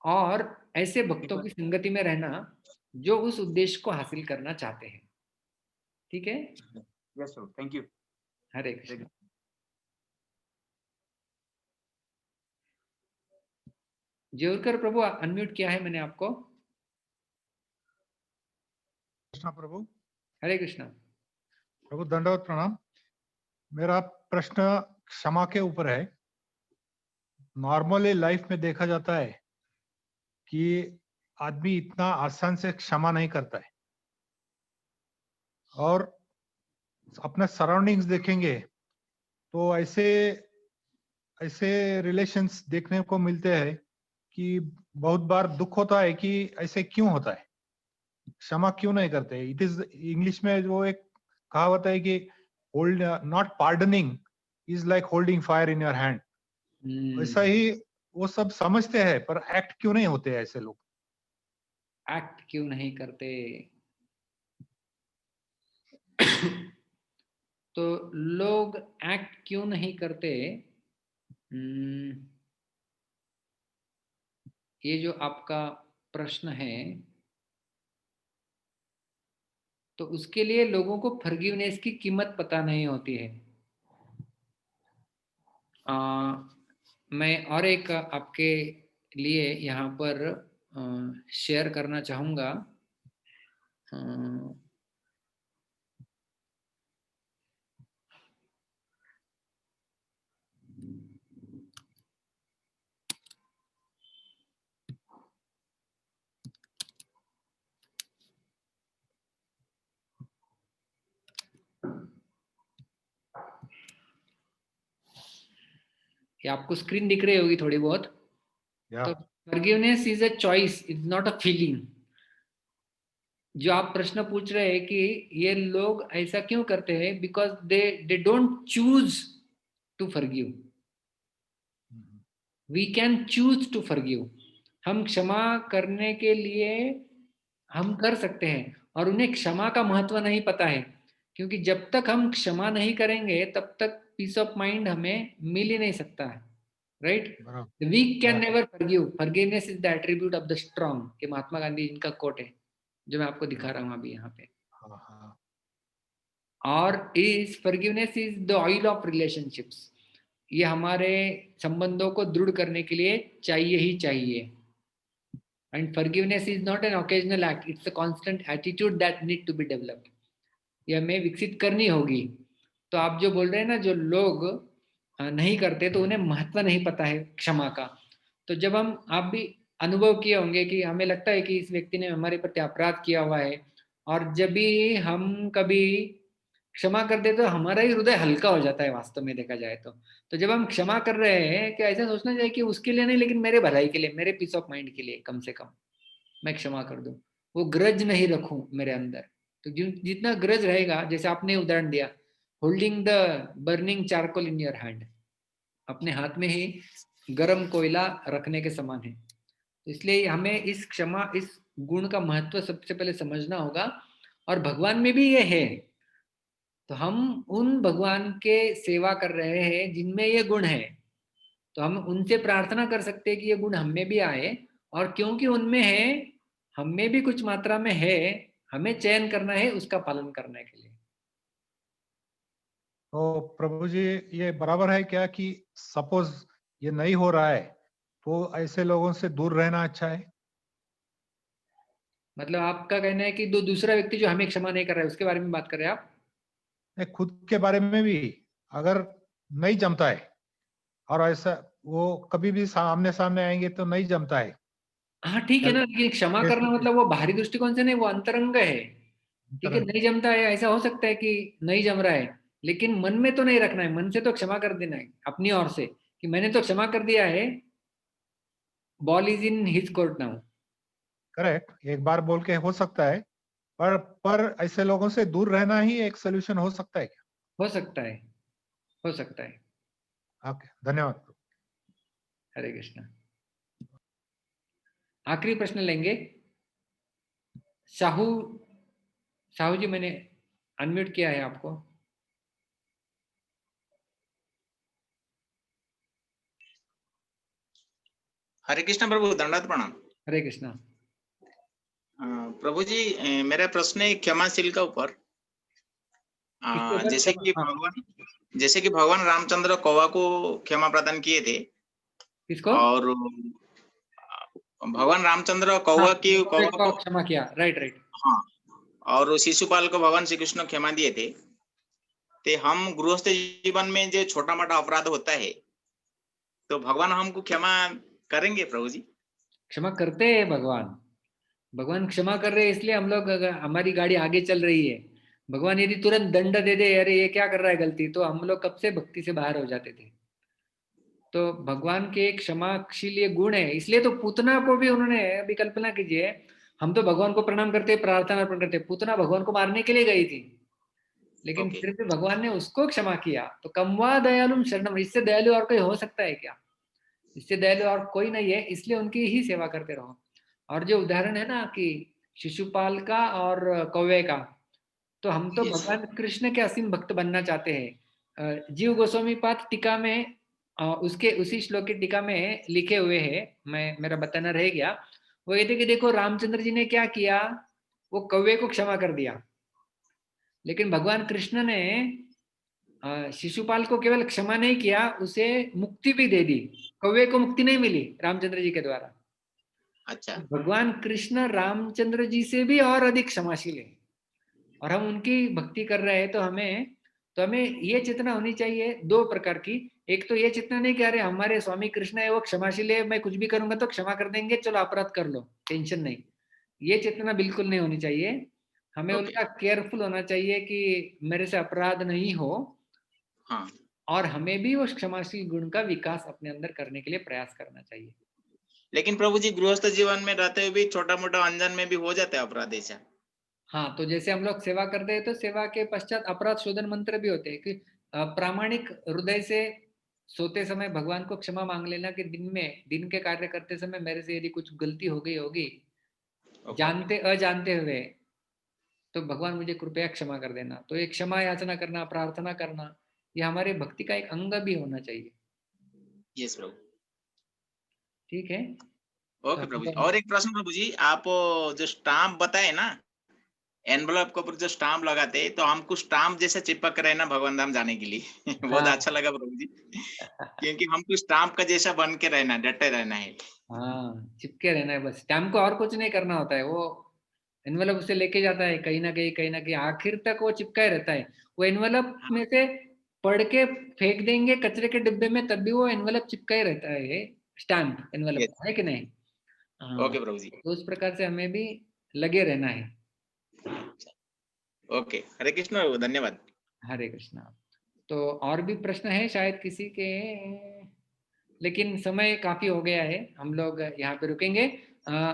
और ऐसे भक्तों की संगति में रहना जो उस उद्देश्य को हासिल करना चाहते हैं। ठीक है, yes sir, thank you. Hare Krishna. Jewarkar प्रभु, अनम्यूट किया है मैंने आपको। कृष्णा प्रभु। हरे कृष्णा। प्रभु दंडवत प्रणाम। मेरा प्रश्न क्षमा के ऊपर है। नॉर्मली लाइफ में देखा जाता है कि आदमी इतना आसान से क्षमा नहीं करता है, और अपने सराउंडिंग्स देखेंगे तो ऐसे ऐसे रिलेशंस देखने को मिलते हैं कि बहुत बार दुख होता है कि ऐसे क्यों होता है, क्षमा क्यों नहीं करते। इट इज इंग्लिश में जो एक कहावत है कि hold not pardoning is like holding fire in your hand. ऐसा ही वो सब समझते हैं पर एक्ट क्यों नहीं होते ऐसे लोग। एक्ट क्यों नहीं करते? तो लोग एक्ट क्यों नहीं करते? ये जो आपका प्रश्न है, तो उसके लिए लोगों को फॉरगिवनेस की कीमत पता नहीं होती है। मैं और एक आपके लिए यहाँ पर शेयर करना चाहूँगा। ये आपको स्क्रीन दिख रही होगी थोड़ी बहुत। तो forgiveness is a choice, it's not a feeling. जो आप प्रश्न पूछ रहे हैं कि ये लोग ऐसा क्यों करते हैं, because they don't choose to forgive. We can choose to forgive. हम क्षमा करने के लिए हम कर सकते हैं, और उन्हें क्षमा का महत्व नहीं पता है, क्योंकि जब तक हम क्षमा नहीं करेंगे तब तक पीस ऑफ माइंड हमें मिल ही नहीं सकता है। Right? The weak can never forgive, forgiveness is the attribute of the strong. ये महात्मा गांधी इनका कोट है, जो मैं आपको दिखा रहा हूँ अभी यहाँ पे। और is forgiveness is the oil of relationships. ये हमारे संबंधों को दृढ़ करने के लिए चाहिए ही चाहिए। And forgiveness is not an occasional act, it's a constant attitude that need to be developed. ये हमें विकसित करनी होगी। तो आप जो बोल रहे हैं ना, जो लोग नहीं करते तो उन्हें महत्व नहीं पता है क्षमा का। तो जब आप भी अनुभव किए होंगे कि हमें लगता है कि इस व्यक्ति ने हमारे प्रति अपराध किया हुआ है, और जब भी हम कभी क्षमा कर दे तो हमारा ही हृदय हल्का हो जाता है वास्तव में देखा जाए तो जब हम क्षमा कर रहे हैं, क्या ऐसा सोचना चाहिए कि उसके लिए नहीं, लेकिन मेरे भलाई के लिए, मेरे पीस ऑफ माइंड के लिए कम से कम मैं क्षमा कर दूं, वो ग्रज नहीं रखूं मेरे अंदर। तो जितना ग्रज रहेगा, जैसे आपने उदाहरण दिया, holding the burning charcoal in your hand, अपने हाथ में ही गरम कोयला रखने के समान है। इसलिए हमें इस क्षमा, इस गुण का महत्व सबसे पहले समझना होगा। और भगवान में भी ये है, तो हम उन भगवान के सेवा कर रहे हैं जिनमें ये गुण है, तो हम उनसे प्रार्थना कर सकते हैं कि ये गुण हमें भी आए। और क्योंकि उनमें है, हमें भी कुछ मात्रा में है, हमें चयन करना है उसका पालन करने के लिए। तो प्रभु जी, ये बराबर है क्या कि सपोज ये नहीं हो रहा है तो ऐसे लोगों से दूर रहना अच्छा है? मतलब आपका कहना है कि दूसरा व्यक्ति जो हमें क्षमा नहीं कर रहा है उसके बारे में बात कर रहे हैं आप? खुद के बारे में भी अगर नहीं जमता है, और ऐसा वो कभी भी सामने सामने आएंगे तो नहीं जमता है। हाँ ठीक है ना, लेकिन क्षमा करना मतलब वो बाहरी दृष्टिकोण से नहीं, वो अंतरंग है। ठीक है, नहीं जमता है, ऐसा हो सकता है कि नहीं जम रहा है, लेकिन मन में तो नहीं रखना है। मन से तो क्षमा कर देना है अपनी ओर से कि मैंने तो क्षमा कर दिया है, ball is in his court now. Correct, एक बार बोल के हो सकता है, पर ऐसे लोगों से दूर रहना ही एक सोल्यूशन हो सकता है क्या? हो सकता है, हो सकता है। ओके, धन्यवाद। हरे कृष्णा। आखिरी प्रश्न लेंगे। साहू, साहू जी मैंने अनम्यूट किया है आपको। हरे कृष्ण प्रभु, दंडवत प्रणाम। हरे कृष्णा। प्रभु जी, मेरा प्रश्न है क्षमाशील का ऊपर। जैसे कि भगवान रामचंद्र कौवा को क्षमा प्रदान किए थे। किसको? और भगवान रामचंद्र कौवा की क्षमा किया। Right right. हाँ, और शिशुपाल को भगवान श्री कृष्ण क्षमा दिए थे। ते हम गृहस्थ जीवन में जो छोटा मोटा अपराध होता है तो भगवान हमको क्षमा करेंगे प्रभु जी? क्षमा करते हैं भगवान। भगवान क्षमा कर रहे हैं इसलिए हम लोग, अगर हमारी गाड़ी आगे चल रही है, भगवान यदि तुरंत दंड दे दे, अरे ये क्या कर रहा है गलती, तो हम लोग कब से भक्ति से बाहर हो जाते थे। तो भगवान के एक क्षमाशील गुण है, इसलिए तो पूतना को भी उन्होंने, अभी कल्पना कीजिए, हम तो भगवान को प्रणाम करते, प्रार्थना अर्पण करते, पूतना भगवान को मारने के लिए गई थी, लेकिन ओके। फिर भी भगवान ने उसको क्षमा किया। तो कमवा दयालुम शरणम, इससे दयालु और कोई हो सकता है क्या? इससे दयालु और कोई नहीं है, इसलिए उनकी ही सेवा करते रहो। और जो उदाहरण है ना कि शिशुपाल का और कौवे का, तो हम तो Yes. भगवान कृष्ण के असीम भक्त बनना चाहते हैं। जीव गोस्वामी पाद टीका में उसके उसी श्लोक की टीका में लिखे हुए है, मैं मेरा बताना रह गया, वो ये थे कि देखो रामचंद्र जी ने क्या किया, वो कौवे को क्षमा कर दिया, लेकिन भगवान कृष्ण ने शिशुपाल को केवल क्षमा नहीं किया, उसे मुक्ति भी दे दी। कौवे को मुक्ति नहीं मिली रामचंद्र जी के द्वारा। अच्छा। भगवान कृष्ण रामचंद्र जी से भी और अधिक क्षमाशील है, और हम उनकी भक्ति कर रहे हैं, तो हमें ये चेतना होनी चाहिए दो प्रकार की। एक तो ये चेतना नहीं कि अरे हमारे स्वामी कृष्ण है, वो क्षमाशील है, मैं कुछ भी करूंगा तो क्षमा कर देंगे, चलो अपराध कर लो, टेंशन नहीं। ये चेतना बिल्कुल नहीं होनी चाहिए। हमें ओके। उनका केयरफुल होना चाहिए कि मेरे से अपराध नहीं हो, हाँ। और हमें भी उस क्षमाशील गुण का विकास अपने अंदर करने के लिए प्रयास करना चाहिए। लेकिन प्रभु जी गृहस्थ जीवन में रहते हुए भी छोटा मोटा अनजान में भी हो जाता है अपराध ऐसा? हाँ, तो जैसे हम लोग सेवा करते हैं, तो सेवा के पश्चात अपराध शोधन मंत्र भी होते हैं कि प्रामाणिक हृदय से सोते समय भगवान को क्षमा मांग लेना कि दिन के कार्य करते समय मेरे से यदि कुछ गलती हो गई होगी, ओके। जानते अजानते हुए, तो भगवान मुझे कृपया क्षमा कर देना। तो ये क्षमा याचना करना, प्रार्थना करना, ये हमारे भक्ति का एक अंग भी होना चाहिए। यस प्रभु। ठीक है। तो ओके हम प्रभु जी। लोग, और एक प्रश्न प्रभु जी, आप जो स्टाम्प बताए ना, एनवलप के ऊपर जो स्टाम्प लगाते हैं, तो हमको स्टाम्प जैसे चिपक रहे ना भगवान धाम जाने के लिए बहुत हाँ अच्छा लगा प्रभु जी। क्योंकि हमको स्टाम्प का जैसा बन के रहना, डटे रहना है। हाँ, चिपके रहना है बस, टाइम को और कुछ नहीं करना होता है। वो एनवलप उसे लेके जाता है कहीं ना कहीं, कहीं ना कहीं आखिर तक वो चिपका ही रहता है। वो एनवलप हाँ। में से पढ़ के फेंक देंगे कचरे के डिब्बे में, तब भी वो एनवलप चिपका ही रहता है, स्टैम्प एनवलप, यस। है कि नहीं? हाँ, ओके प्रभु जी। तो उस प्रकार से हमें भी लगे रहना है। ओके, हरे कृष्ण प्रभु, धन्यवाद। हरे कृष्णा। तो और भी प्रश्न है शायद किसी के, लेकिन समय काफी हो गया है, हम लोग यहाँ पे रुकेंगे।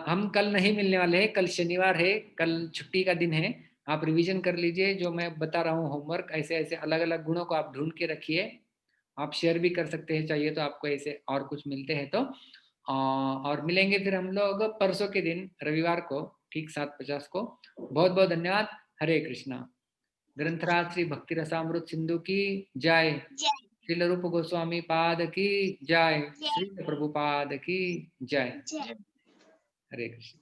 हम कल नहीं मिलने वाले हैं, कल शनिवार है, कल छुट्टी का दिन है। आप रिवीजन कर लीजिए जो मैं बता रहा हूँ होमवर्क, ऐसे ऐसे अलग अलग गुणों को आप ढूंढ के रखिए। आप शेयर भी कर सकते हैं चाहिए तो, आपको ऐसे और कुछ मिलते हैं तो। और मिलेंगे फिर हम लोग परसों के दिन रविवार को ठीक 7:50 को। बहुत बहुत धन्यवाद। हरे कृष्णा। ग्रंथराज श्री भक्ति रसामृत सिंधु की जय। श्रील रूप गोस्वामी पाद की जय। श्री प्रभुपाद की जय। हरे कृष्ण।